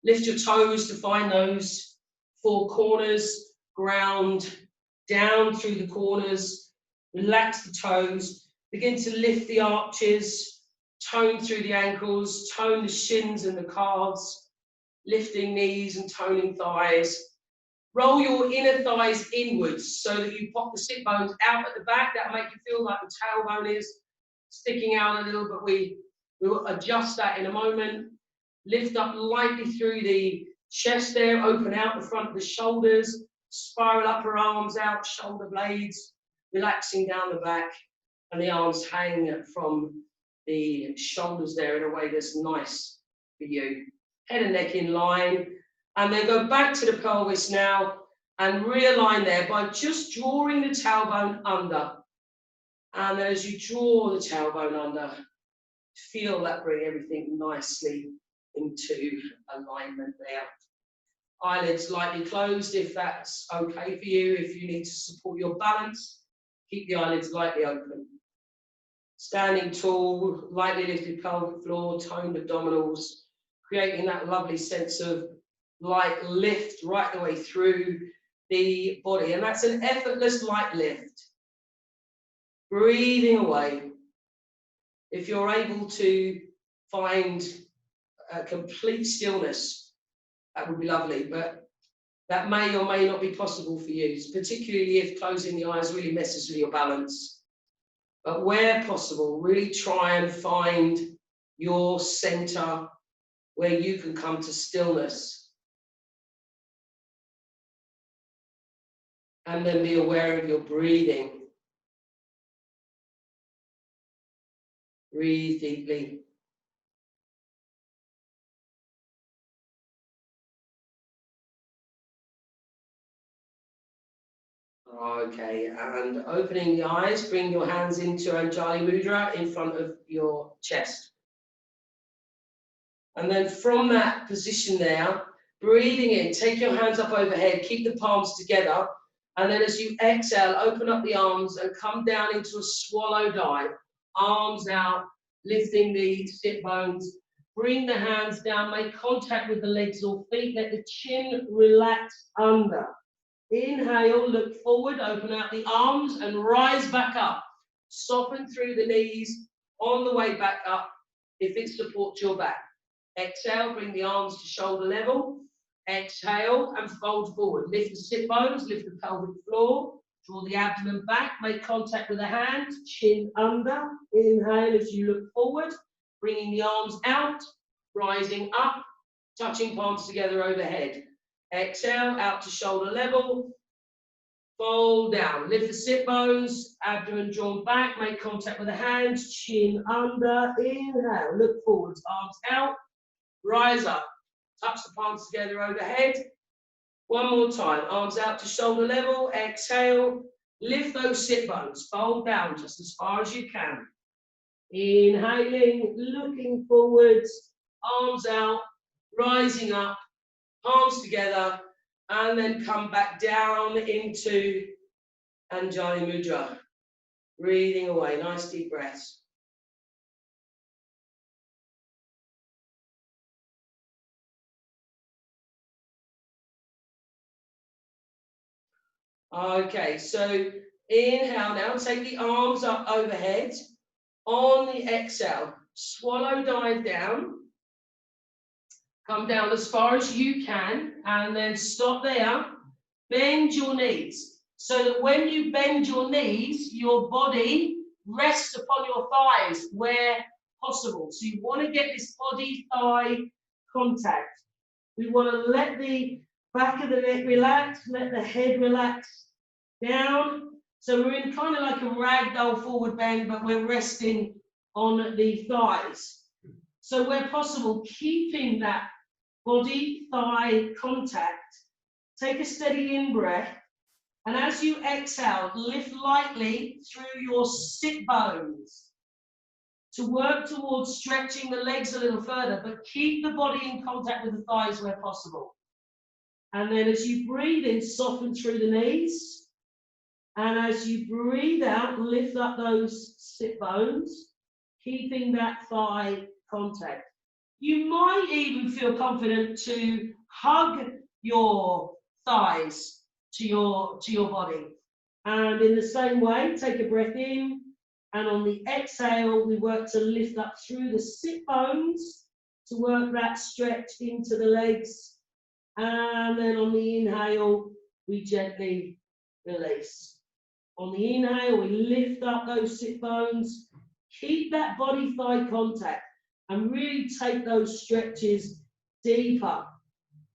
Lift your toes to find those four corners. Ground down through the corners. Relax the toes. Begin to lift the arches. Tone through the ankles. Tone the shins and the calves. Lifting knees and toning thighs. Roll your inner thighs inwards so that you pop the sit bones out at the back. That'll make you feel like the tailbone is sticking out a little, but we will adjust that in a moment. Lift up lightly through the chest there, open out the front of the shoulders, spiral upper arms out, shoulder blades, relaxing down the back, and the arms hang from the shoulders there in a way that's nice for you. Head and neck in line. And then go back to the pelvis now and realign there by just drawing the tailbone under. And then as you draw the tailbone under, feel that bring everything nicely into alignment there. Eyelids lightly closed if that's okay for you. If you need to support your balance, keep the eyelids lightly open. Standing tall, lightly lifted pelvic floor, toned abdominals, creating that lovely sense of light lift right the way through the body. And that's an effortless light lift. Breathing away. If you're able to find a complete stillness, that would be lovely, but that may or may not be possible for you, particularly if closing the eyes really messes with your balance. But where possible, really try and find your center where you can come to stillness. And then be aware of your breathing. Breathe deeply. Okay, and opening the eyes, bring your hands into Anjali Mudra in front of your chest. And then from that position there, breathing in, take your hands up overhead, keep the palms together. And then as you exhale, open up the arms and come down into a swallow dive. Arms out, lifting the sit bones. Bring the hands down, make contact with the legs or feet, let the chin relax under. Inhale, look forward, open out the arms and rise back up. Soften through the knees on the way back up if it supports your back. Exhale, bring the arms to shoulder level. Exhale and fold forward. Lift the sit bones, lift the pelvic floor. Draw the abdomen back, make contact with the hands, chin under. Inhale as you look forward, bringing the arms out, rising up, touching palms together overhead. Exhale, out to shoulder level. Fold down. Lift the sit bones, abdomen drawn back, make contact with the hands, chin under. Inhale, look forwards, arms out, rise up. Touch the palms together overhead. One more time. Arms out to shoulder level. Exhale. Lift those sit bones. Fold down just as far as you can. Inhaling, looking forwards. Arms out, rising up. Palms together. And then come back down into Anjali Mudra. Breathing away. Nice deep breaths. Okay, so inhale now, take the arms up overhead. On the exhale, swallow dive down. Come down as far as you can and then stop there. Bend your knees so that when you bend your knees, your body rests upon your thighs where possible. So you want to get this body-thigh contact. We want to let the back of the neck relax, let the head relax down. So we're in kind of like a ragdoll forward bend, but we're resting on the thighs. So where possible, keeping that body-thigh contact. Take a steady in-breath. And as you exhale, lift lightly through your sit bones to work towards stretching the legs a little further, but keep the body in contact with the thighs where possible. And then as you breathe in, soften through the knees. And as you breathe out, lift up those sit bones, keeping that thigh contact. You might even feel confident to hug your thighs to your body. And in the same way, take a breath in. And on the exhale, we work to lift up through the sit bones to work that stretch into the legs. And then on the inhale, we gently release. On the inhale, we lift up those sit bones. Keep that body-thigh contact and really take those stretches deeper.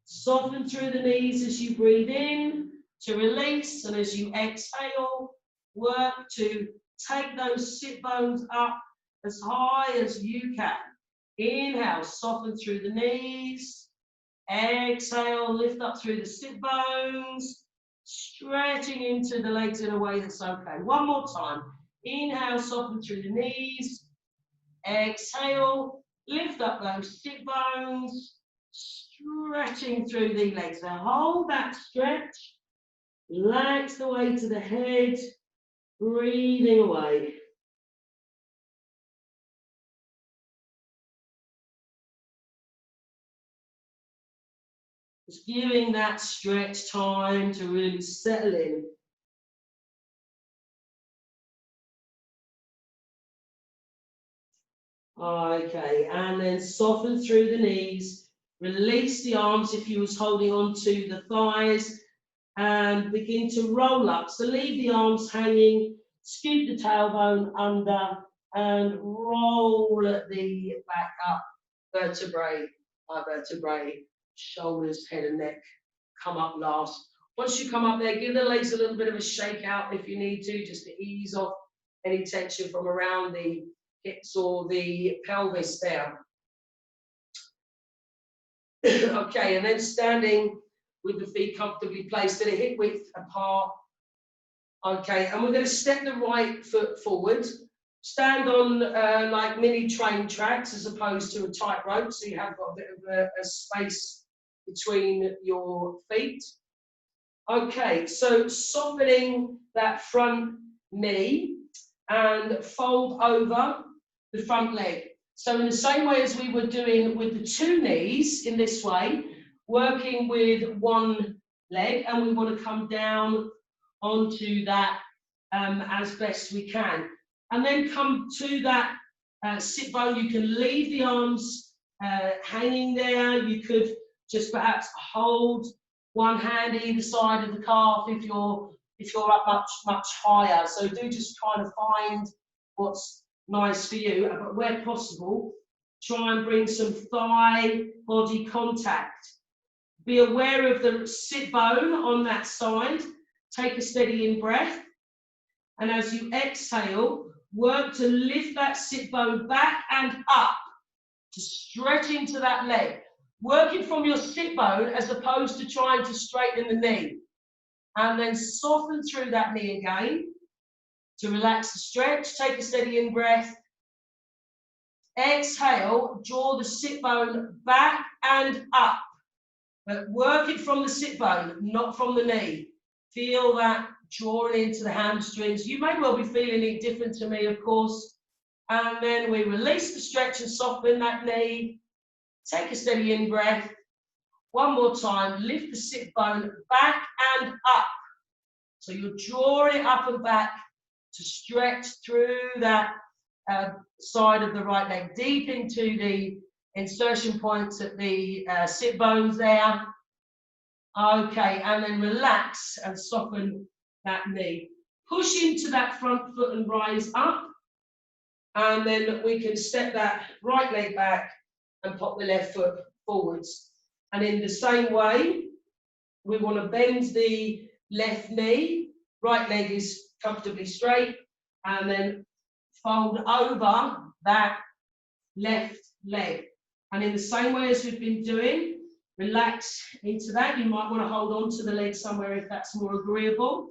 Soften through the knees as you breathe in to release, and as you exhale, work to take those sit bones up as high as you can. Inhale, soften through the knees. Exhale, lift up through the sit bones, stretching into the legs in a way that's okay. One more time. Inhale, soften through the knees. Exhale, lift up those sit bones, stretching through the legs. Now hold that stretch, relax the weight to the head, breathing away. Just giving that stretch time to really settle in. Okay, and then soften through the knees. Release the arms if you was holding on to the thighs and begin to roll up. So leave the arms hanging, scoop the tailbone under and roll the back up, vertebrae by vertebrae, shoulders, head and neck come up last. Once you come up there, give the legs a little bit of a shake out if you need to, just to ease off any tension from around the hips or the pelvis there. Okay, and then standing with the feet comfortably placed at a hip width apart, Okay, and we're going to step the right foot forward. Stand on like mini train tracks as opposed to a tightrope, so you have got a bit of a space between your feet. Okay, so softening that front knee and fold over the front leg. So in the same way as we were doing with the two knees in this way, working with one leg, and we want to come down onto that as best we can. And then come to that sit bone. You can leave the arms hanging there. You could just perhaps hold one hand either side of the calf if you're up much higher. So do just kind of find what's nice for you, but where possible, try and bring some thigh body contact. Be aware of the sit bone on that side. Take a steady in breath, and as you exhale, work to lift that sit bone back and up to stretch into that leg. Working from your sit bone as opposed to trying to straighten the knee. And then soften through that knee again to relax the stretch. Take a steady in breath. Exhale, draw the sit bone back and up. But work it from the sit bone, not from the knee. Feel that drawing into the hamstrings. You may well be feeling it different to me, of course. And then we release the stretch and soften that knee. Take a steady in breath. One more time, lift the sit bone back and up. So you're drawing it up and back to stretch through that side of the right leg, deep into the insertion points at the sit bones there. Okay, and then relax and soften that knee. Push into that front foot and rise up. And then we can step that right leg back and pop the left foot forwards. And in the same way, we want to bend the left knee, right leg is comfortably straight, and then fold over that left leg. And in the same way as we've been doing, relax into that. You might want to hold on to the leg somewhere if that's more agreeable.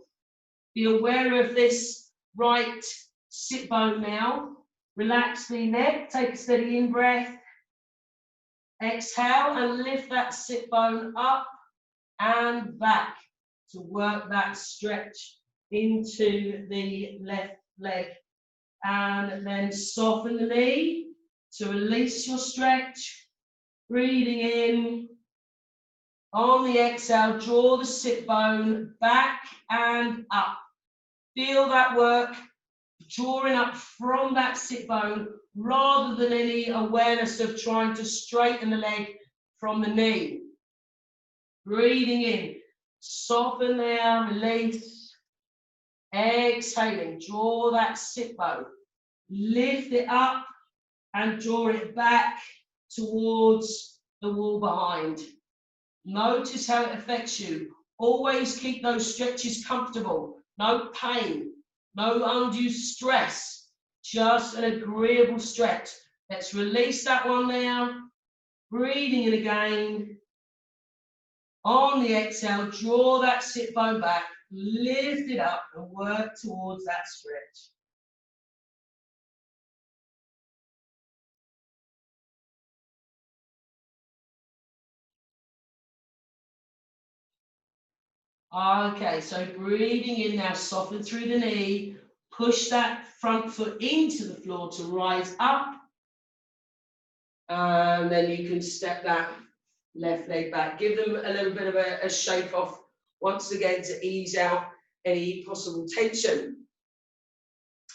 Be aware of this right sit bone now. Relax the neck, take a steady in breath. Exhale and lift that sit bone up and back to work that stretch into the left leg. And then soften the knee to release your stretch. Breathing in. On the exhale, draw the sit bone back and up. Feel that work, drawing up from that sit bone rather than any awareness of trying to straighten the leg from the knee. Breathing in, soften there, release. Exhaling, draw that sit bone. Lift it up and draw it back towards the wall behind. Notice how it affects you. Always keep those stretches comfortable. No pain, no undue stress, just an agreeable stretch. Let's release that one now. Breathing in again. On the exhale, draw that sit bone back, lift it up and work towards that stretch. Okay, so breathing in now, soften through the knee, push that front foot into the floor to rise up. And then you can step that left leg back. Give them a little bit of a shake off once again to ease out any possible tension.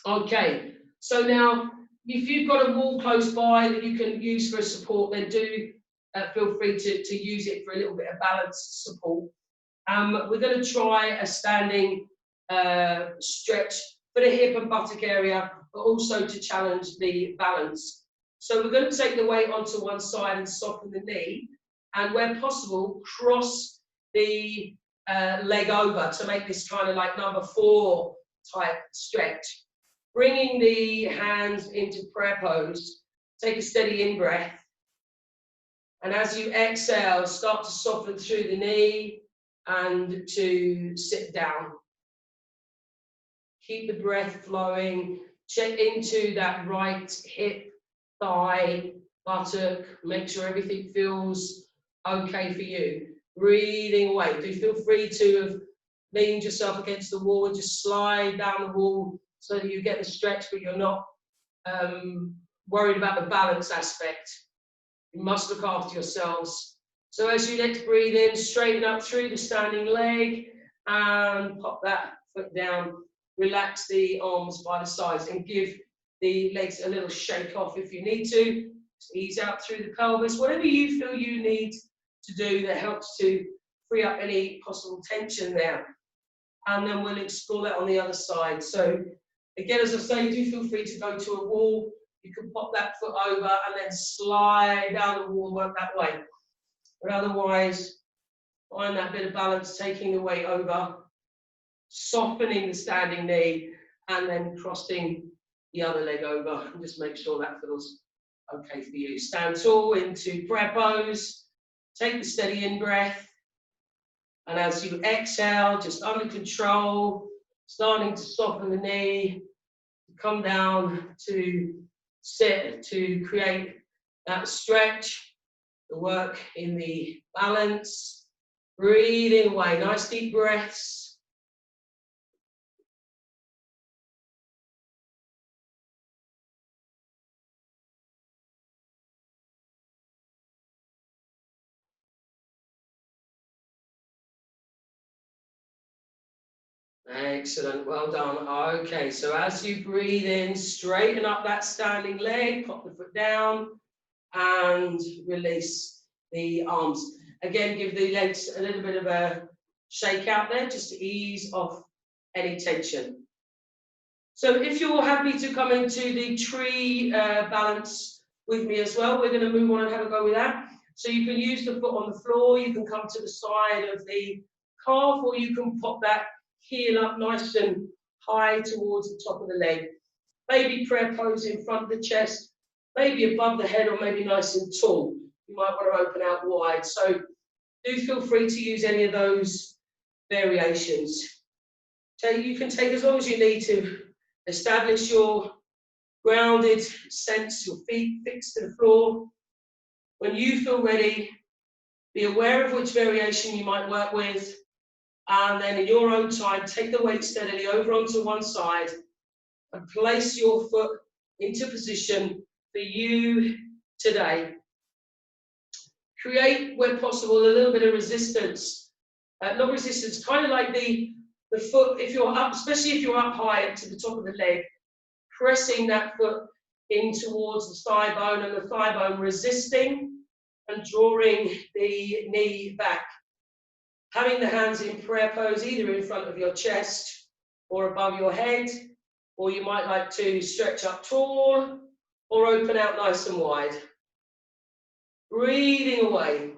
Okay, so now if you've got a wall close by that you can use for a support, then do feel free to use it for a little bit of balance support. We're going to try a standing stretch for the hip and buttock area, but also to challenge the balance. So we're going to take the weight onto one side and soften the knee, and where possible, cross the leg over to make this kind of like number 4 type stretch. Bringing the hands into prayer pose, take a steady in breath. And as you exhale, start to soften through the knee and to sit down. Keep the breath flowing. Check into that right hip, thigh, buttock. Make sure everything feels okay for you. Breathing away. Do feel free to have leaned yourself against the wall and just slide down the wall so that you get the stretch, but you're not worried about the balance aspect. You must look after yourselves. So as you next breathe in, straighten up through the standing leg and pop that foot down. Relax the arms by the sides and give the legs a little shake off if you need to. Just ease out through the pelvis. Whatever you feel you need to do that helps to free up any possible tension there. And then we'll explore that on the other side. So again, as I say, do feel free to go to a wall. You can pop that foot over and then slide down the wall, work that way. But otherwise, find that bit of balance, taking the weight over, softening the standing knee, and then crossing the other leg over. And just make sure that feels okay for you. Stand tall into prayer pose. Take the steady in breath. And as you exhale, just under control, starting to soften the knee, come down to sit, to create that stretch, the work in the balance, breathing away, nice deep breaths. Excellent, well done. Okay, so as you breathe in, straighten up that standing leg, pop the foot down, and release the arms. Again, give the legs a little bit of a shake out there, just to ease off any tension. So if you're happy to come into the tree balance with me as well, we're going to move on and have a go with that. So you can use the foot on the floor, you can come to the side of the calf, or you can pop that heel up nice and high towards the top of the leg. Baby prayer pose in front of the chest, maybe above the head or maybe nice and tall. You might want to open out wide. So do feel free to use any of those variations. So you can take as long as you need to establish your grounded sense, your feet fixed to the floor. When you feel ready, be aware of which variation you might work with, and then in your own time, take the weight steadily over onto one side and place your foot into position for you today. Create, where possible, a little bit of resistance. Not resistance, kind of like the foot, if you're up, especially if you're up high to the top of the leg, pressing that foot in towards the thigh bone and the thigh bone resisting and drawing the knee back. Having the hands in prayer pose either in front of your chest or above your head, or you might like to stretch up tall or open out nice and wide. Breathing away.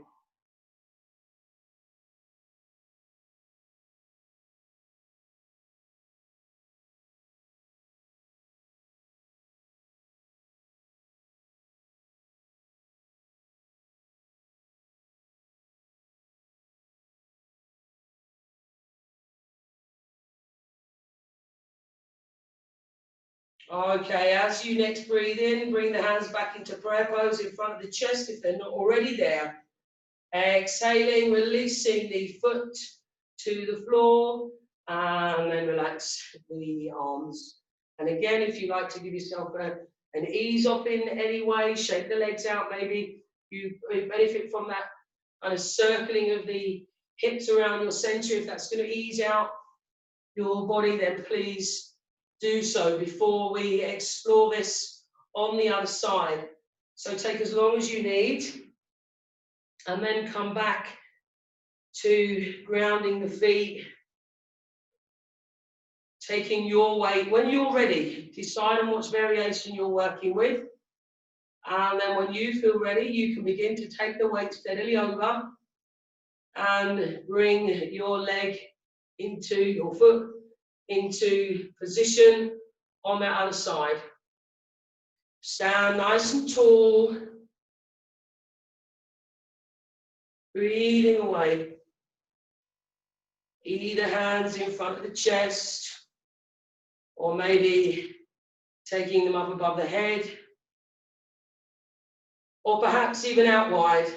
Okay, as you next breathe in, bring the hands back into prayer pose in front of the chest if they're not already there. Exhaling, releasing the foot to the floor, and then relax the arms. And again, if you like to give yourself an ease off in any way, shake the legs out, maybe you benefit from that kind of circling of the hips around your center. If that's going to ease out your body, then please do so before we explore this on the other side. So take as long as you need, and then come back to grounding the feet, taking your weight. When you're ready, decide on which variation you're working with, and then when you feel ready, you can begin to take the weight steadily over and bring your leg into your foot into position on that other side. Stand nice and tall, breathing away. Either hands in front of the chest or maybe taking them up above the head, or perhaps even out wide.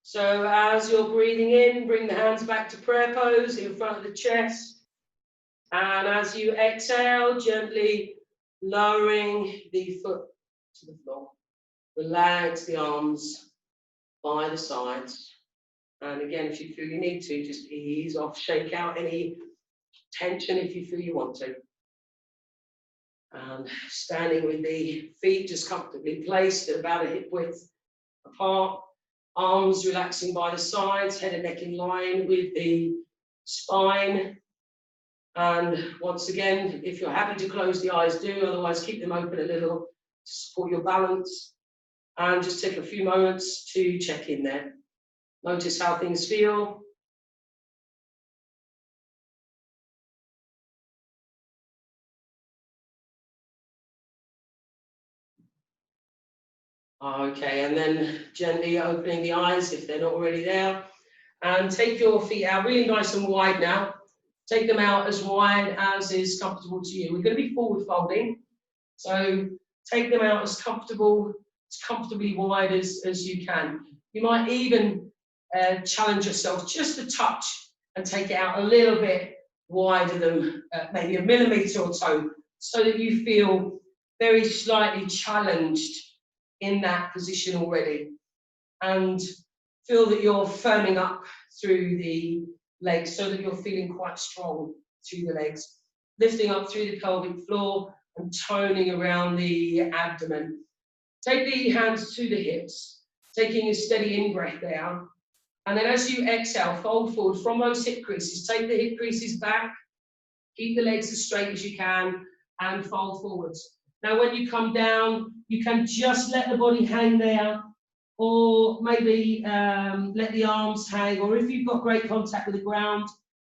So as you're breathing in, bring the hands back to prayer pose in front of the chest. And as you exhale, gently lowering the foot to the floor. Relax the arms by the sides. And again, if you feel you need to, just ease off, shake out any tension if you feel you want to. And standing with the feet just comfortably placed at about a hip width apart. Arms relaxing by the sides, head and neck in line with the spine. And once again, if you're happy to close the eyes, do. Otherwise, keep them open a little to support your balance. And just take a few moments to check in there. Notice how things feel. Okay, and then gently opening the eyes if they're not already there. And take your feet out really nice and wide now. Take them out as wide as is comfortable to you. We're going to be forward folding. So take them out as comfortably wide as you can. You might even challenge yourself just a touch and take it out a little bit wider than maybe a millimetre or so that you feel very slightly challenged in that position already, and feel that you're firming up through the legs so that you're feeling quite strong through the legs, lifting up through the pelvic floor and toning around the abdomen. Take the hands to the hips, taking a steady in-breath down, and then as you exhale, fold forward from those hip creases. Take the hip creases back, keep the legs as straight as you can, and fold forwards. Now when you come down, you can just let the body hang there, or maybe let the arms hang, or if you've got great contact with the ground,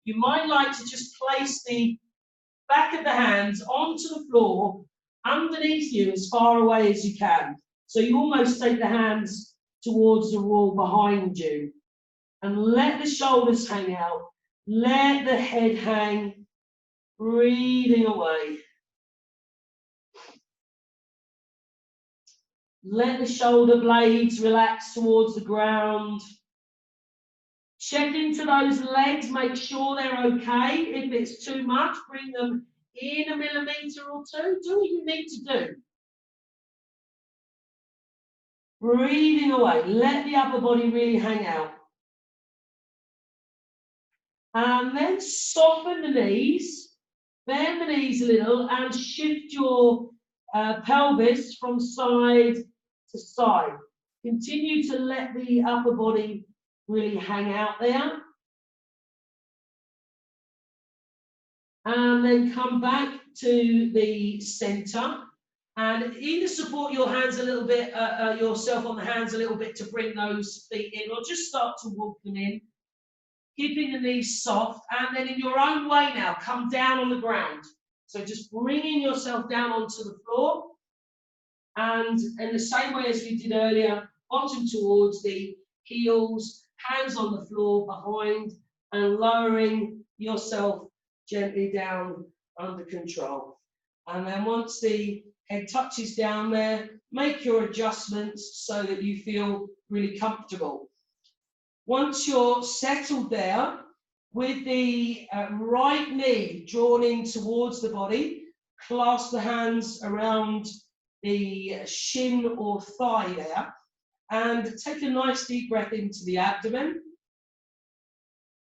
you might like to just place the back of the hands onto the floor underneath you as far away as you can. So you almost take the hands towards the wall behind you, and let the shoulders hang out, let the head hang, breathing away. Let the shoulder blades relax towards the ground. Check into those legs, make sure they're okay. If it's too much, bring them in a millimetre or two. Do what you need to do. Breathing away. Let the upper body really hang out. And then soften the knees, bend the knees a little, and shift your pelvis from side to side. Continue to let the upper body really hang out there. And then come back to the center. And either support your hands a little bit, yourself on the hands a little bit to bring those feet in, or just start to walk them in. Keeping the knees soft, and then in your own way now, come down on the ground. So just bringing yourself down onto the floor, and in the same way as we did earlier, bottom towards the heels, hands on the floor behind, and lowering yourself gently down under control. And then once the head touches down there, make your adjustments so that you feel really comfortable. Once you're settled there, with the right knee drawn in towards the body, clasp the hands around the shin or thigh there, and take a nice deep breath into the abdomen.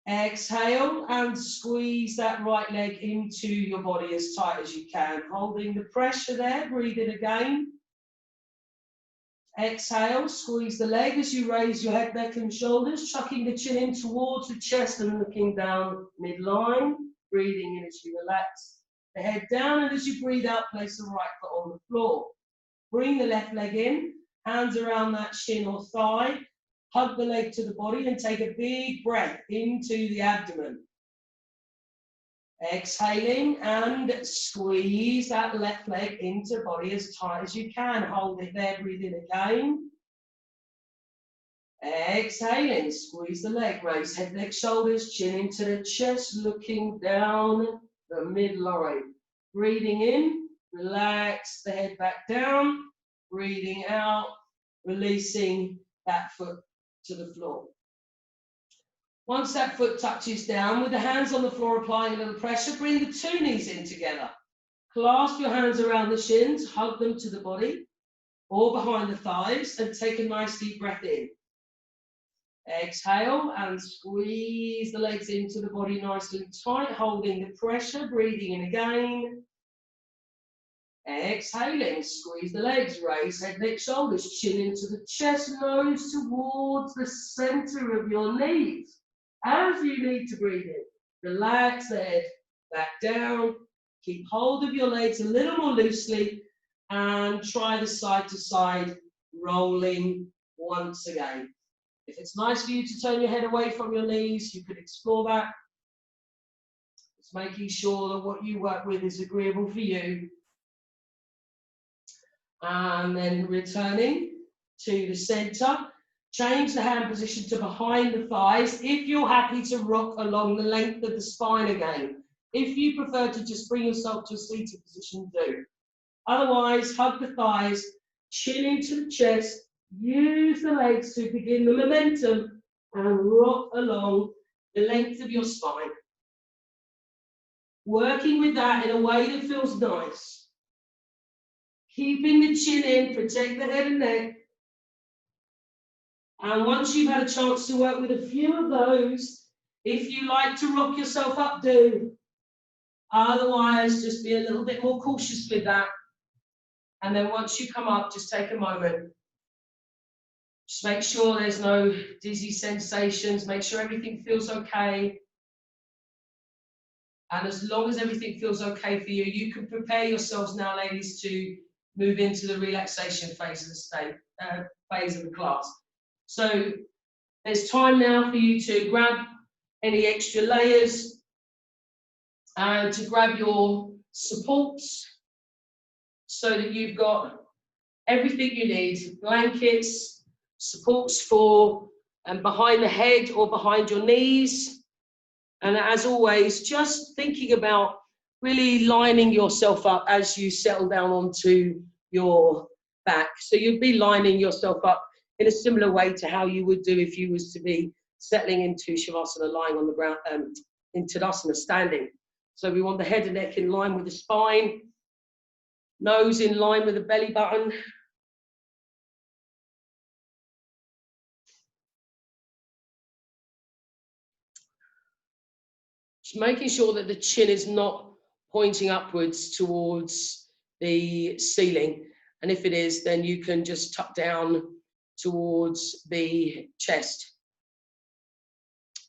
Exhale and squeeze that right leg into your body as tight as you can, holding the pressure there. Breathe in again. Exhale, squeeze the leg as you raise your head, neck and shoulders, chucking the chin in towards the chest and looking down midline. Breathing in as you relax the head down, and as you breathe out, place the right foot on the floor. Bring the left leg in, hands around that shin or thigh, hug the leg to the body and take a big breath into the abdomen. Exhaling and squeeze that left leg into the body as tight as you can. Hold it there, breathe in again. Exhaling, squeeze the leg, raise head, neck, shoulders, chin into the chest, looking down the midline. Breathing in, relax the head back down. Breathing out, releasing that foot to the floor. Once that foot touches down, with the hands on the floor applying a little pressure, bring the two knees in together. Clasp your hands around the shins, hug them to the body or behind the thighs, and take a nice deep breath in. Exhale and squeeze the legs into the body nice and tight, holding the pressure, breathing in again. Exhaling, squeeze the legs, raise head, neck, shoulders, chin into the chest, nose towards the center of your knees. As you need to breathe in, relax the head back down, keep hold of your legs a little more loosely, and try the side to side rolling once again. If it's nice for you to turn your head away from your knees, you could explore that. It's making sure that what you work with is agreeable for you. And then returning to the center, change the hand position to behind the thighs. If you're happy to rock along the length of the spine again, if you prefer to just bring yourself to a seated position, do. Otherwise, hug the thighs, chin into the chest, use the legs to begin the momentum and rock along the length of your spine. Working with that in a way that feels nice. Keeping the chin in, protect the head and neck. And once you've had a chance to work with a few of those, if you like to rock yourself up, do. Otherwise, just be a little bit more cautious with that. And then once you come up, just take a moment. Just make sure there's no dizzy sensations. Make sure everything feels okay. And as long as everything feels okay for you, you can prepare yourselves now, ladies, to move into the relaxation phase of the phase of the class. So there's time now for you to grab any extra layers and to grab your supports so that you've got everything you need, blankets, supports for and behind the head or behind your knees. And as always, just thinking about really lining yourself up as you settle down onto your back. So you'll be lining yourself up in a similar way to how you would do if you was to be settling into Shavasana, lying on the ground, in Tadasana, standing. So we want the head and neck in line with the spine, nose in line with the belly button. Just making sure that the chin is not pointing upwards towards the ceiling. And if it is, then you can just tuck down towards the chest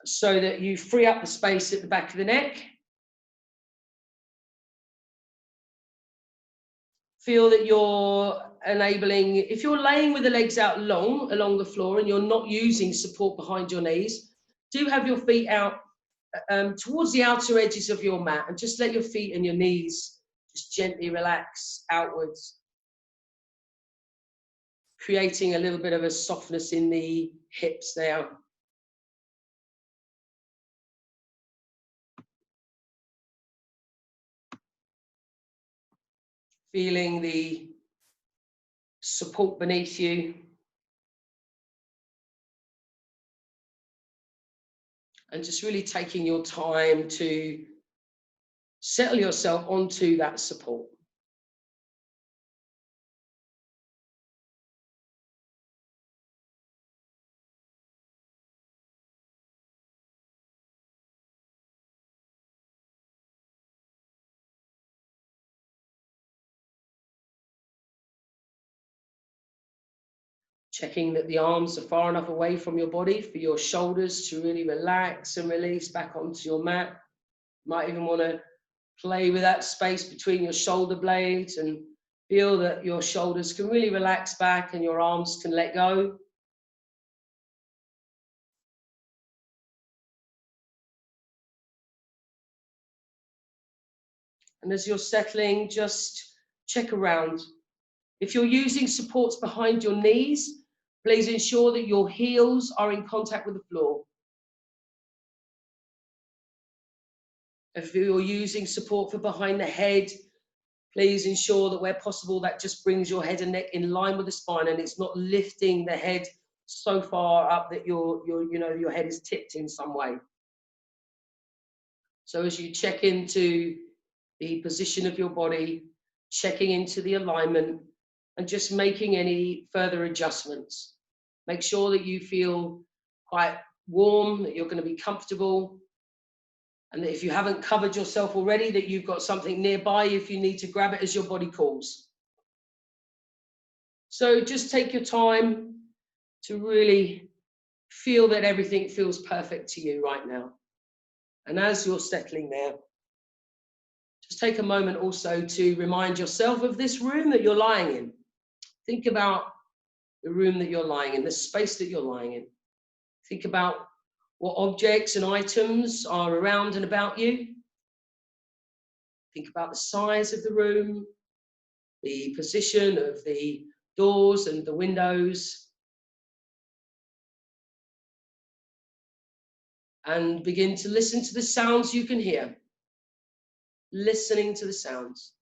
so that you free up the space at the back of the neck. Feel that you're enabling, if you're laying with the legs out long along the floor and you're not using support behind your knees, do have your feet out towards the outer edges of your mat and just let your feet and your knees just gently relax outwards, creating a little bit of a softness in the hips there. Feeling the support beneath you. And just really taking your time to settle yourself onto that support. Checking that the arms are far enough away from your body for your shoulders to really relax and release back onto your mat. Might even want to Play with that space between your shoulder blades and feel that your shoulders can really relax back and your arms can let go. And as you're settling, just check around. If you're using supports behind your knees, please ensure that your heels are in contact with the floor. If you're using support for behind the head, please ensure that where possible, that just brings your head and neck in line with the spine and it's not lifting the head so far up that your head is tipped in some way. So as you check into the position of your body, checking into the alignment and just making any further adjustments. Make sure that you feel quite warm, that you're going to be comfortable, and that if you haven't covered yourself already, that you've got something nearby if you need to grab it as your body calls. So just take your time to really feel that everything feels perfect to you right now. And as you're settling there, just take a moment also to remind yourself of this room that you're lying in. Think about the room that you're lying in, the space that you're lying in. Think about what objects and items are around and about you. Think about the size of the room, the position of the doors and the windows. And begin to listen to the sounds you can hear. Listening to the sounds.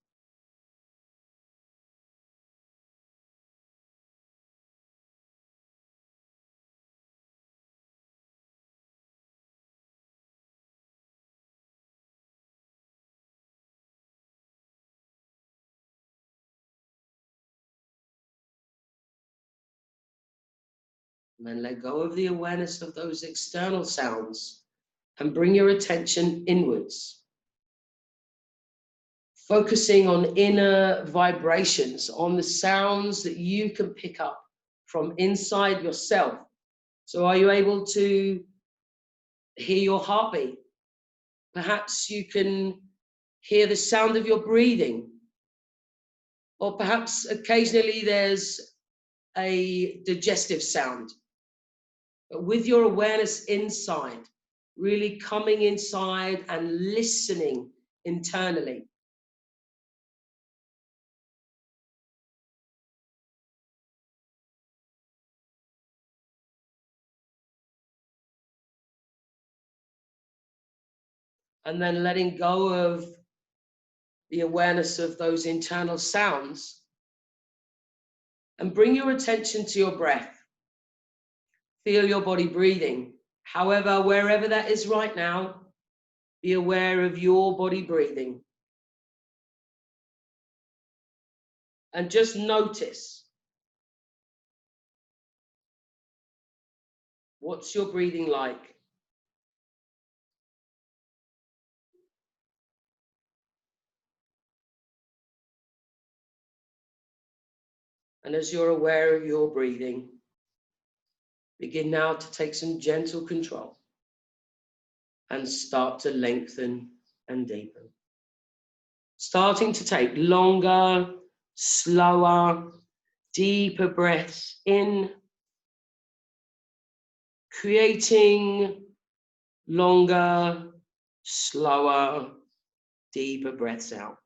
And then let go of the awareness of those external sounds and bring your attention inwards. Focusing on inner vibrations, on the sounds that you can pick up from inside yourself. So are you able to hear your heartbeat? Perhaps you can hear the sound of your breathing. Or perhaps occasionally there's a digestive sound. But with your awareness inside, really coming inside and listening internally. And then letting go of the awareness of those internal sounds and bring your attention to your breath. Feel your body breathing. However, wherever that is right now, be aware of your body breathing. And just notice, what's your breathing like? And as you're aware of your breathing, begin now to take some gentle control and start to lengthen and deepen. Starting to take longer, slower, deeper breaths in, creating longer, slower, deeper breaths out.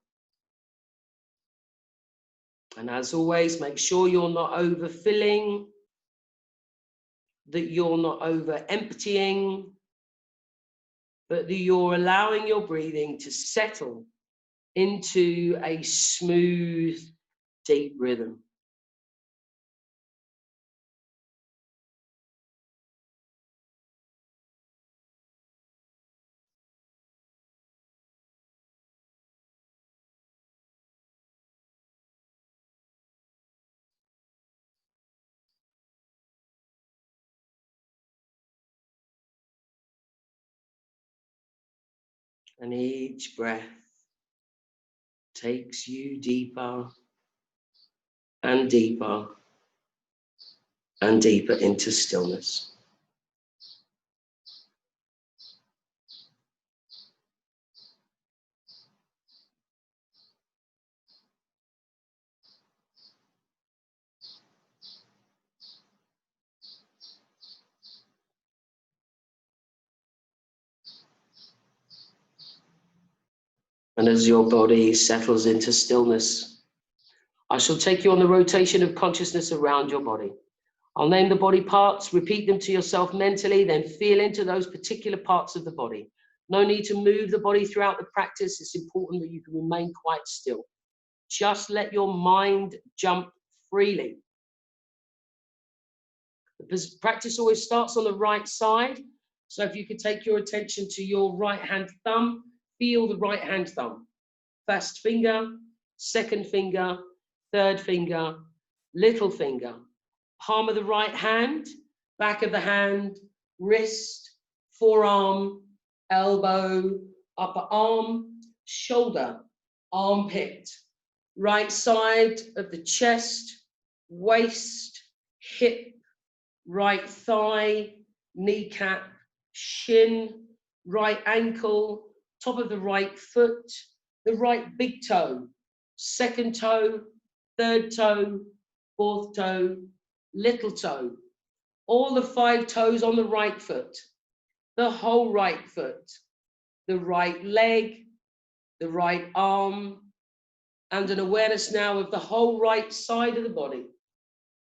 And as always, make sure you're not overfilling, that you're not over emptying, but that you're allowing your breathing to settle into a smooth, deep rhythm. And each breath takes you deeper and deeper and deeper into stillness. And as your body settles into stillness, I shall take you on the rotation of consciousness around your body. I'll name the body parts, repeat them to yourself mentally, then feel into those particular parts of the body. No need to move the body throughout the practice. It's important that you can remain quite still. Just let your mind jump freely. The practice always starts on the right side. So if you could take your attention to your right hand thumb, feel the right hand thumb. First finger, second finger, third finger, little finger. Palm of the right hand, back of the hand, wrist, forearm, elbow, upper arm, shoulder, armpit, right side of the chest, waist, hip, right thigh, kneecap, shin, right ankle, top of the right foot, the right big toe, second toe, third toe, fourth toe, little toe, all the 5 toes on the right foot, the whole right foot, the right leg, the right arm, and an awareness now of the whole right side of the body.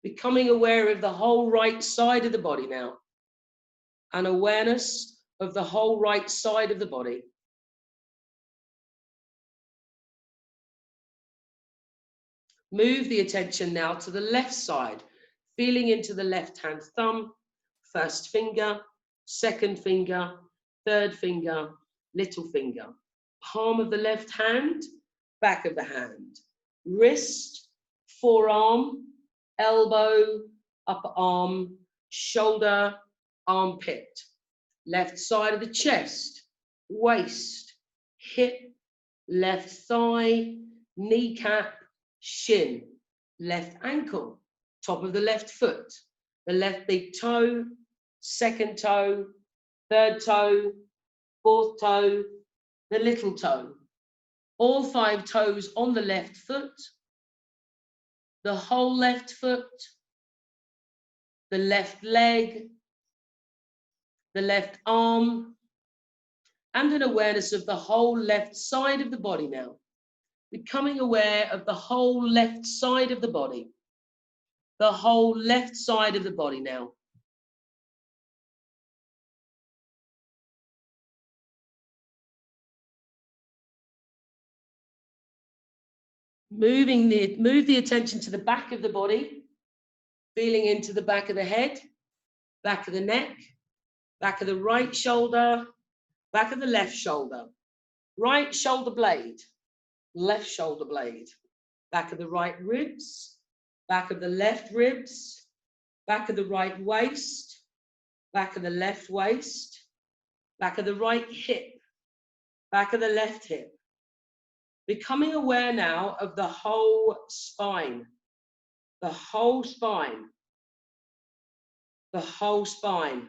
Becoming aware of the whole right side of the body now. An awareness of the whole right side of the body. Move the attention now to the left side, feeling into the left hand thumb, first finger, second finger, third finger, little finger. Palm of the left hand, back of the hand, wrist, forearm, elbow, upper arm, shoulder, armpit, left side of the chest, waist, hip, left thigh, kneecap, shin, left ankle, top of the left foot, the left big toe, second toe, third toe, fourth toe, the little toe, all 5 toes on the left foot, the whole left foot, the left leg, the left arm, and an awareness of the whole left side of the body now. Becoming aware of the whole left side of the body. The whole left side of the body now. Move the attention to the back of the body, feeling into the back of the head, back of the neck, back of the right shoulder, back of the left shoulder, right shoulder blade, left shoulder blade, back of the right ribs, back of the left ribs, back of the right waist, back of the left waist, back of the right hip, back of the left hip. Becoming aware now of the whole spine, the whole spine, the whole spine.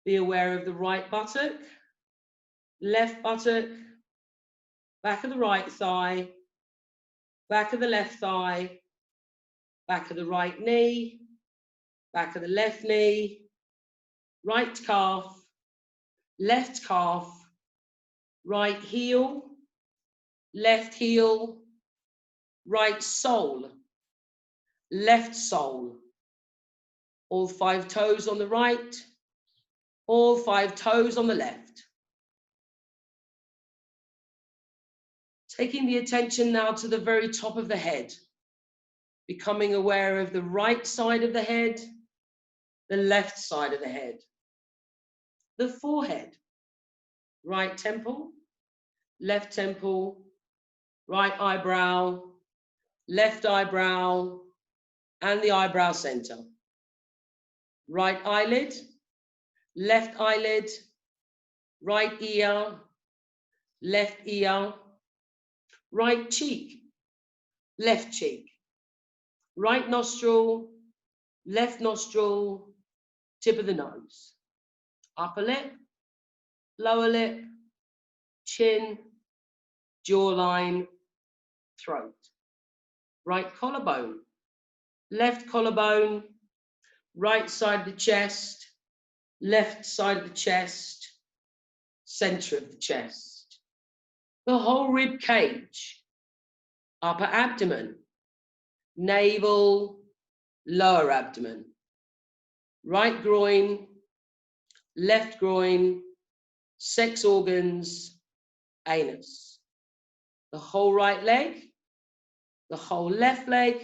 Be aware of the right buttock, left buttock, back of the right thigh, back of the left thigh, back of the right knee, back of the left knee, right calf, left calf, right heel, left heel, right sole, left sole, all 5 toes on the right, all 5 toes on the left. Taking the attention now to the very top of the head, becoming aware of the right side of the head, the left side of the head, the forehead, right temple, left temple, right eyebrow, left eyebrow, and the eyebrow center. Right eyelid, left eyelid, right ear, left ear, right cheek, left cheek, right nostril, left nostril, tip of the nose, upper lip, lower lip, chin, jawline, throat, right collarbone, left collarbone, right side of the chest, left side of the chest, center of the chest, the whole rib cage, upper abdomen, navel, lower abdomen, right groin, left groin, sex organs, anus, the whole right leg, the whole left leg,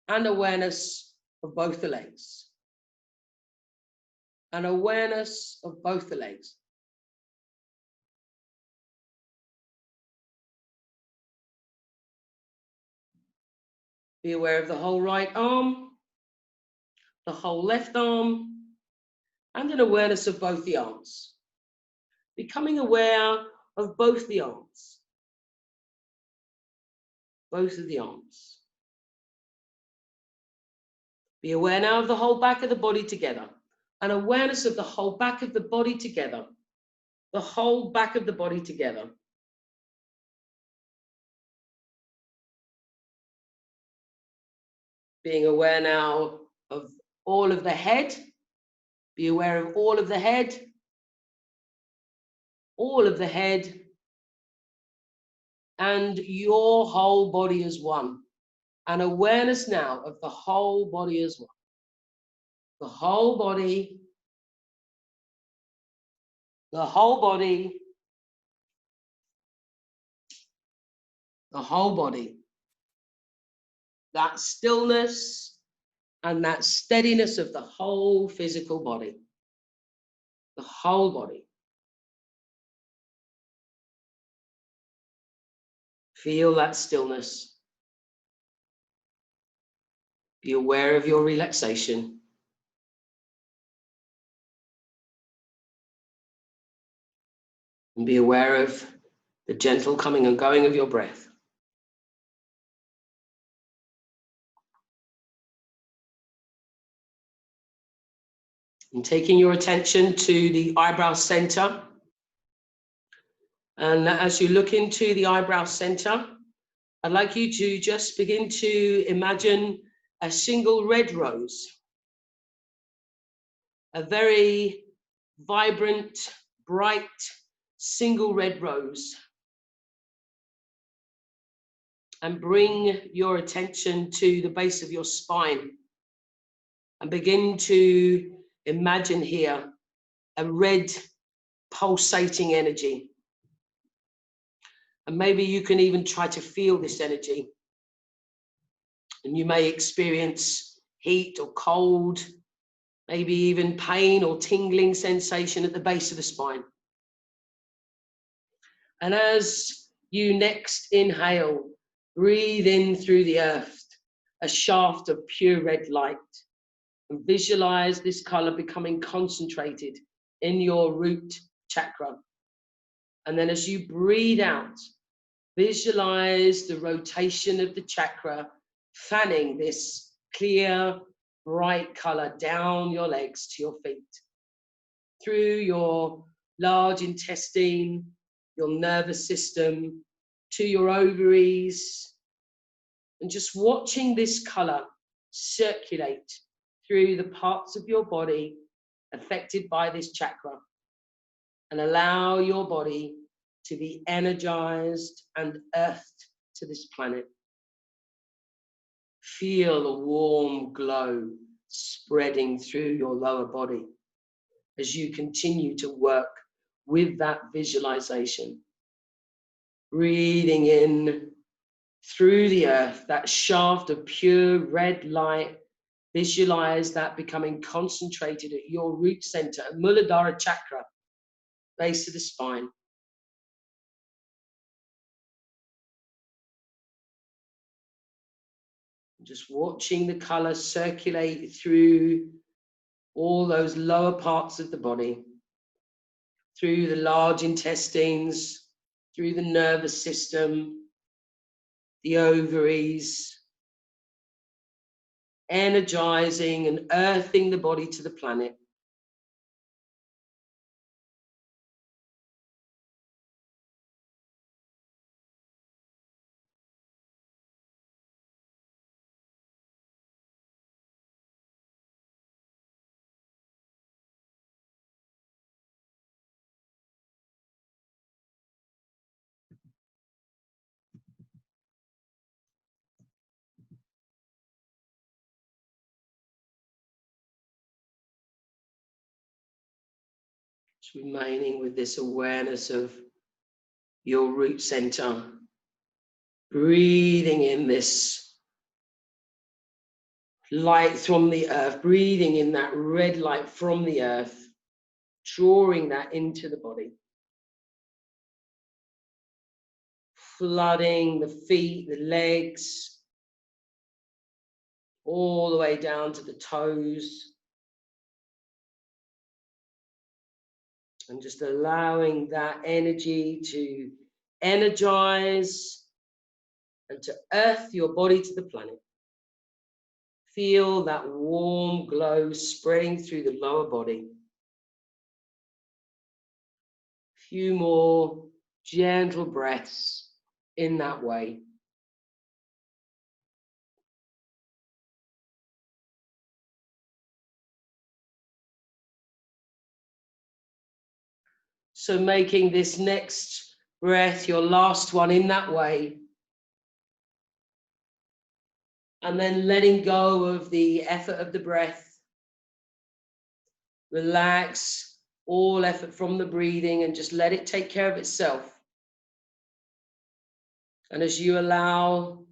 and awareness of both the legs. And awareness of both the legs. Be aware of the whole right arm, the whole left arm, and an awareness of both the arms. Becoming aware of both the arms. Both of the arms. Be aware now of the whole back of the body together. An awareness of the whole back of the body together. The whole back of the body together. Being aware now of all of the head. Be aware of all of the head. All of the head. And your whole body as one. An awareness now of the whole body as one. The whole body. The whole body. The whole body. That stillness and that steadiness of the whole physical body. The whole body. Feel that stillness. Be aware of your relaxation. And be aware of the gentle coming and going of your breath. And taking your attention to the eyebrow center. And as you look into the eyebrow center, I'd like you to just begin to imagine a single red rose. A very vibrant, bright, single red rose. And bring your attention to the base of your spine. And begin to imagine here a red pulsating energy. And maybe you can even try to feel this energy. And you may experience heat or cold, maybe even pain or tingling sensation at the base of the spine. And as you next inhale, breathe in through the earth, a shaft of pure red light. And visualize this color becoming concentrated in your root chakra. And then as you breathe out, visualize the rotation of the chakra, fanning this clear, bright color down your legs to your feet, through your large intestine, your nervous system, to your ovaries, and just watching this color circulate through the parts of your body affected by this chakra, and allow your body to be energized and earthed to this planet. Feel a warm glow spreading through your lower body as you continue to work with that visualization. Breathing in through the earth, that shaft of pure red light. Visualize that becoming concentrated at your root center, Muladhara chakra, base of the spine. Just watching the color circulate through all those lower parts of the body, through the large intestines, through the nervous system, the ovaries, energizing and earthing the body to the planet. Just remaining with this awareness of your root center. Breathing in this light from the earth, breathing in that red light from the earth, drawing that into the body. Flooding the feet, the legs, all the way down to the toes. And just allowing that energy to energize and to earth your body to the planet. Feel that warm glow spreading through the lower body. A few more gentle breaths in that way. So making this next breath your last one in that way. And then letting go of the effort of the breath. Relax all effort from the breathing and just let it take care of itself. And as you allow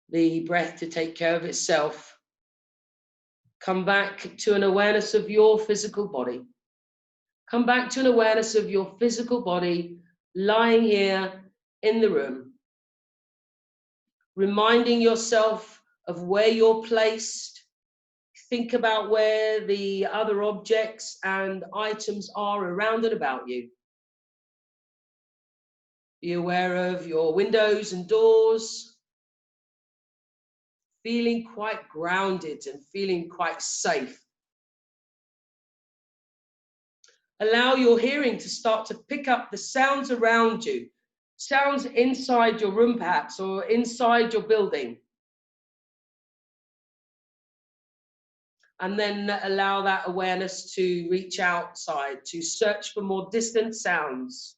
the breath to take care of itself, come back to an awareness of your physical body. Come back to an awareness of your physical body lying here in the room. Reminding yourself of where you're placed. Think about where the other objects and items are around and about you. Be aware of your windows and doors. Feeling quite grounded and feeling quite safe. Allow your hearing to start to pick up the sounds around you. Sounds inside your room perhaps, or inside your building. And then allow that awareness to reach outside, to search for more distant sounds.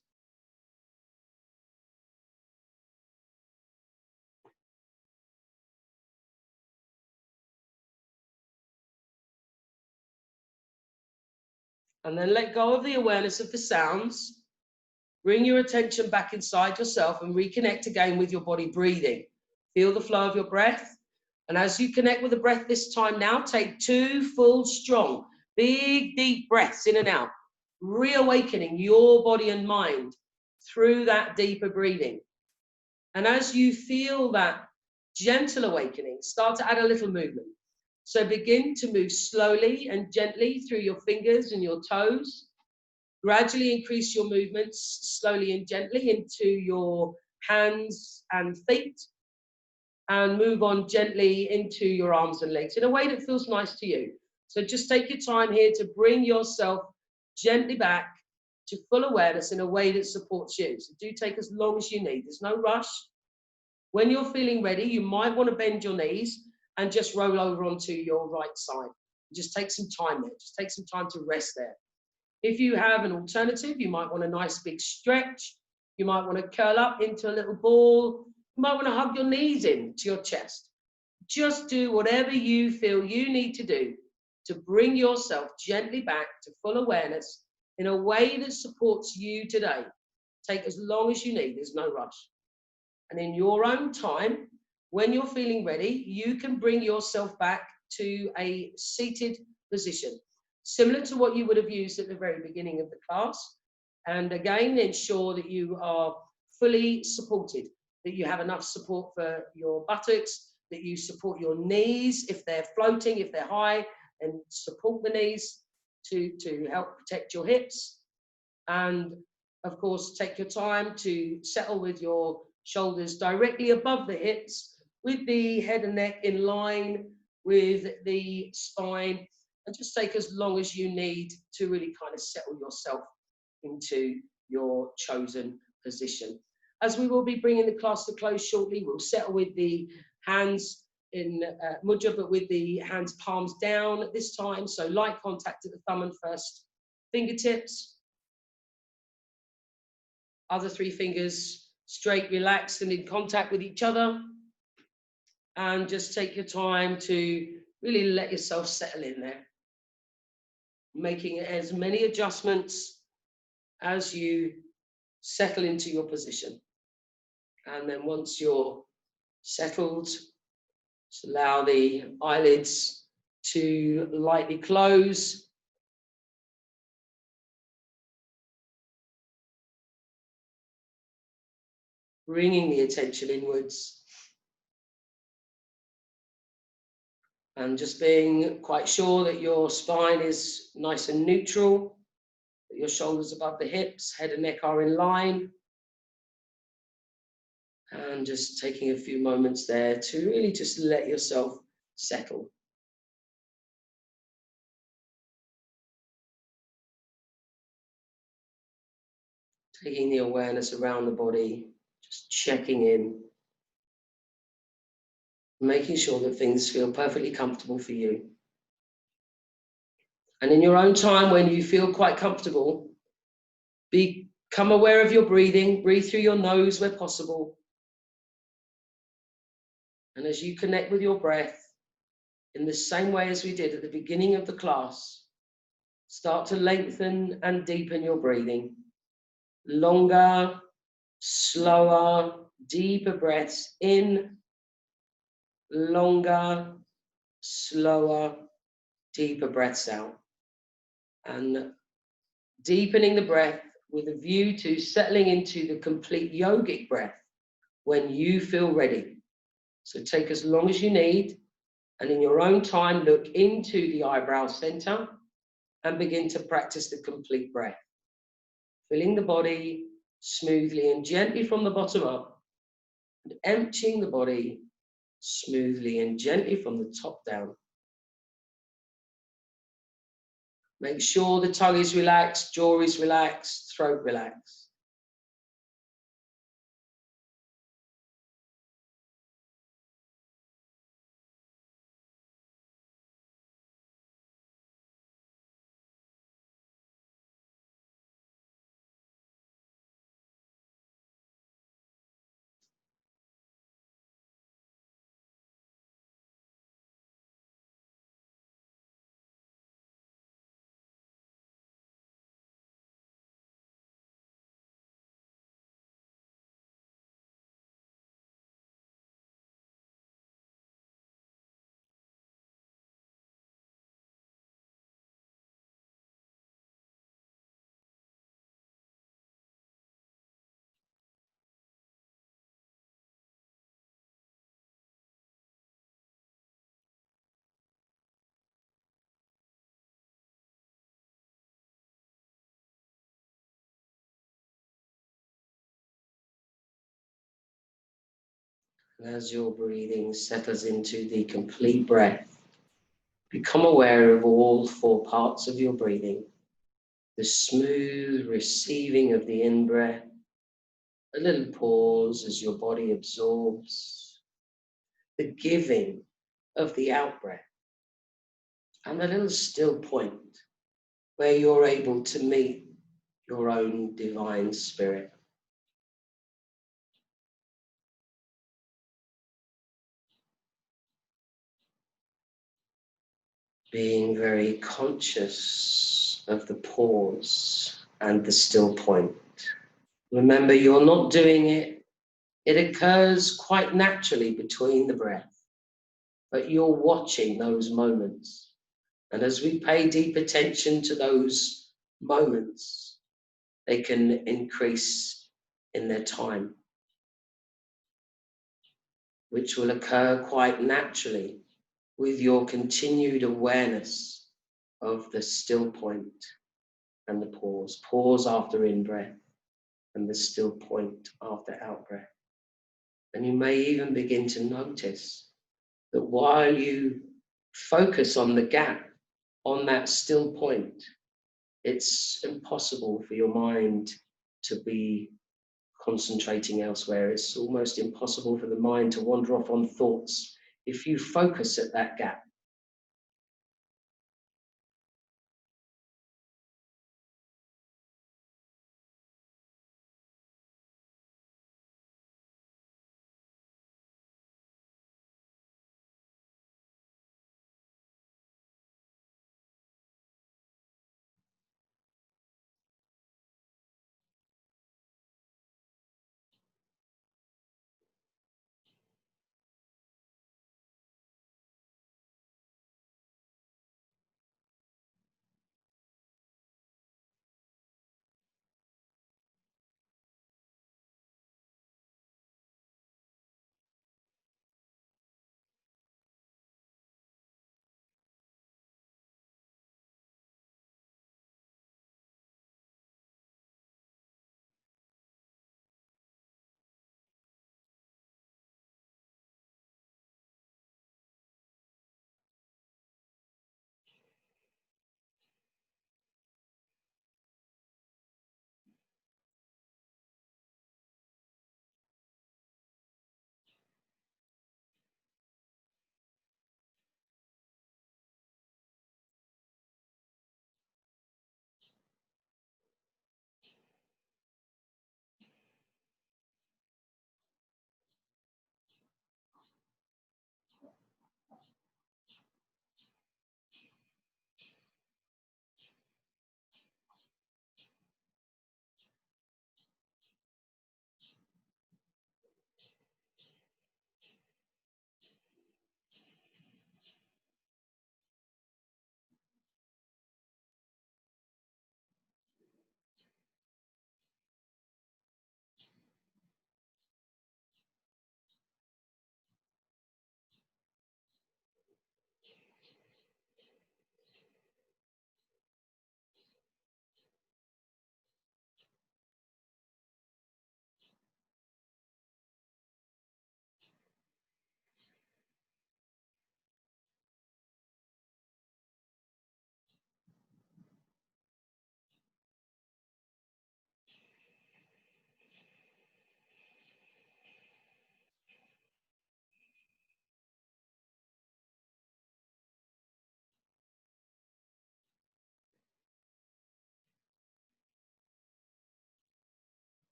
And then let go of the awareness of the sounds. Bring your attention back inside yourself and reconnect again with your body breathing. Feel the flow of your breath. And as you connect with the breath this time now, take 2 full, strong, big, deep breaths in and out, reawakening your body and mind through that deeper breathing. And as you feel that gentle awakening, start to add a little movement. So begin to move slowly and gently through your fingers and your toes. Gradually increase your movements slowly and gently into your hands and feet. And move on gently into your arms and legs in a way that feels nice to you. So just take your time here to bring yourself gently back to full awareness in a way that supports you. So do take as long as you need. There's no rush. When you're feeling ready, you might want to bend your knees and just roll over onto your right side. Just take some time there. Just take some time to rest there. If you have an alternative, you might want a nice big stretch. You might want to curl up into a little ball. You might want to hug your knees into your chest. Just do whatever you feel you need to do to bring yourself gently back to full awareness in a way that supports you today. Take as long as you need. There's no rush. And in your own time, when you're feeling ready, you can bring yourself back to a seated position, similar to what you would have used at the very beginning of the class. And again, ensure that you are fully supported, that you have enough support for your buttocks, that you support your knees if they're floating, if they're high, and support the knees to help protect your hips. And of course, take your time to settle with your shoulders directly above the hips, with the head and neck in line with the spine, and just take as long as you need to really kind of settle yourself into your chosen position. As we will be bringing the class to close shortly, we'll settle with the hands in mudra, but with the hands palms down at this time. So light contact at the thumb and first fingertips. Other 3 fingers straight, relaxed, and in contact with each other. And just take your time to really let yourself settle in there. Making as many adjustments as you settle into your position. And then once you're settled, just allow the eyelids to lightly close. Bringing the attention inwards. And just being quite sure that your spine is nice and neutral, that your shoulders above the hips, head and neck are in line. And just taking a few moments there to really just let yourself settle. Taking the awareness around the body, just checking in, making sure that things feel perfectly comfortable for you. And in your own time, when you feel quite comfortable, become aware of your breathing. Breathe through your nose where possible. And as you connect with your breath, in the same way as we did at the beginning of the class, start to lengthen and deepen your breathing. Longer, slower, deeper breaths in. Longer, slower, deeper breaths out. And deepening the breath with a view to settling into the complete yogic breath when you feel ready. So take as long as you need, and in your own time, look into the eyebrow center and begin to practice the complete breath. Filling the body smoothly and gently from the bottom up, and emptying the body smoothly and gently from the top down. Make sure the tongue is relaxed, jaw is relaxed, throat relaxed. And as your breathing settles into the complete breath, become aware of all four parts of your breathing. The smooth receiving of the in-breath, a little pause as your body absorbs, the giving of the out-breath, and a little still point where you're able to meet your own divine spirit. Being very conscious of the pause and the still point. Remember, you're not doing it. It occurs quite naturally between the breath, but you're watching those moments. And as we pay deep attention to those moments, they can increase in their time, which will occur quite naturally with your continued awareness of the still point and the pause. Pause after in-breath and the still point after out-breath. And you may even begin to notice that while you focus on the gap, on that still point, it's impossible for your mind to be concentrating elsewhere. It's almost impossible for the mind to wander off on thoughts if you focus at that gap.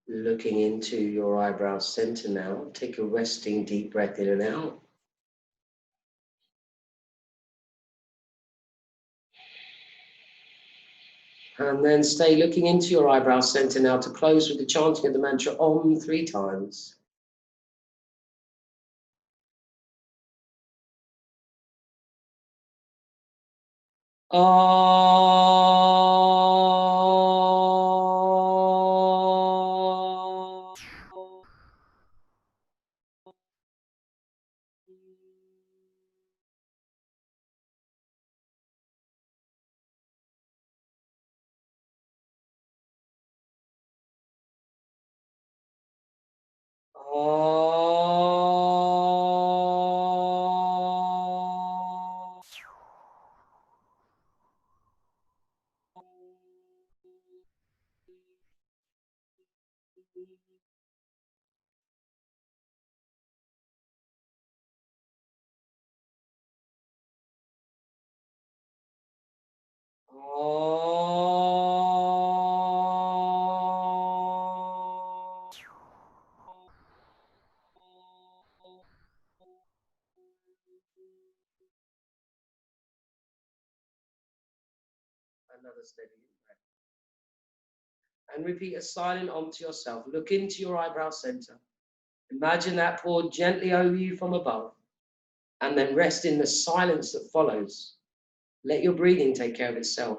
Looking into your eyebrow center now, take a resting deep breath in and out. And then stay looking into your eyebrow center now to close with the chanting of the mantra Om 3 times. Another steady breath. And repeat a silent Om to yourself. Look into your eyebrow center. Imagine that poured gently over you from above. And then rest in the silence that follows. Let your breathing take care of itself.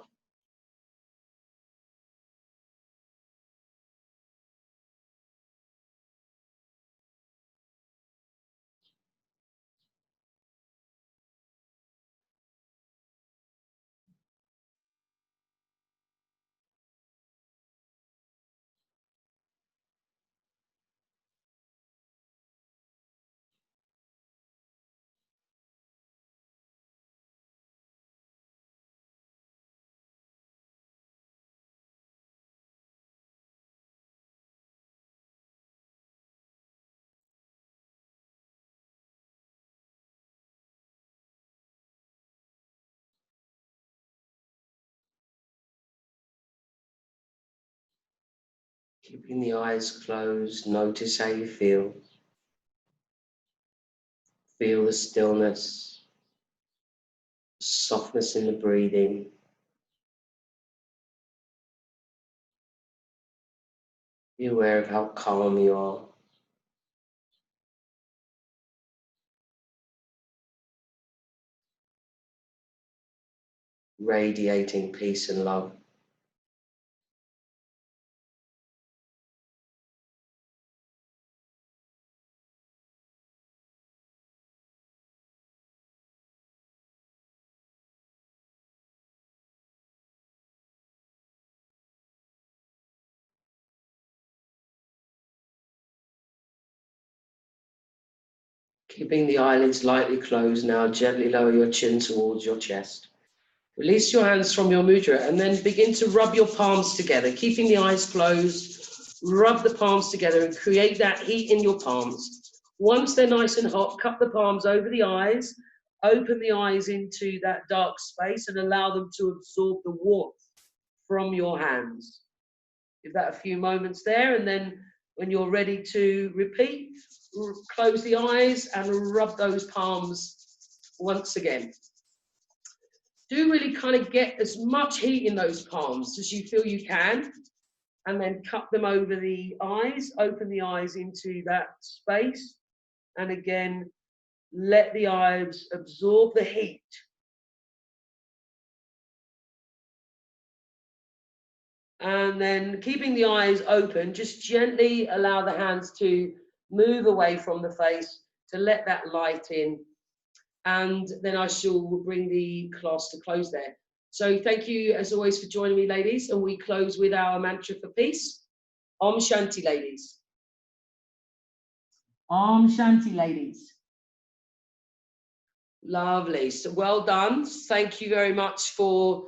Keeping the eyes closed, notice how you feel. Feel the stillness, softness in the breathing. Be aware of how calm you are. Radiating peace and love. Keeping the eyelids lightly closed now, gently lower your chin towards your chest. Release your hands from your mudra and then begin to rub your palms together, keeping the eyes closed. Rub the palms together and create that heat in your palms. Once they're nice and hot, cup the palms over the eyes, open the eyes into that dark space and allow them to absorb the warmth from your hands. Give that a few moments there, and then when you're ready to repeat, close the eyes and rub those palms once again. Do really kind of get as much heat in those palms as you feel you can, and then cup them over the eyes, open the eyes into that space, and again, let the eyes absorb the heat. And then keeping the eyes open, just gently allow the hands to move away from the face to let that light in. And then I shall bring the class to close there. So thank you as always for joining me, ladies. And we close with our mantra for peace. Om Shanti, ladies. Om Shanti, ladies. Lovely. So well done. Thank you very much for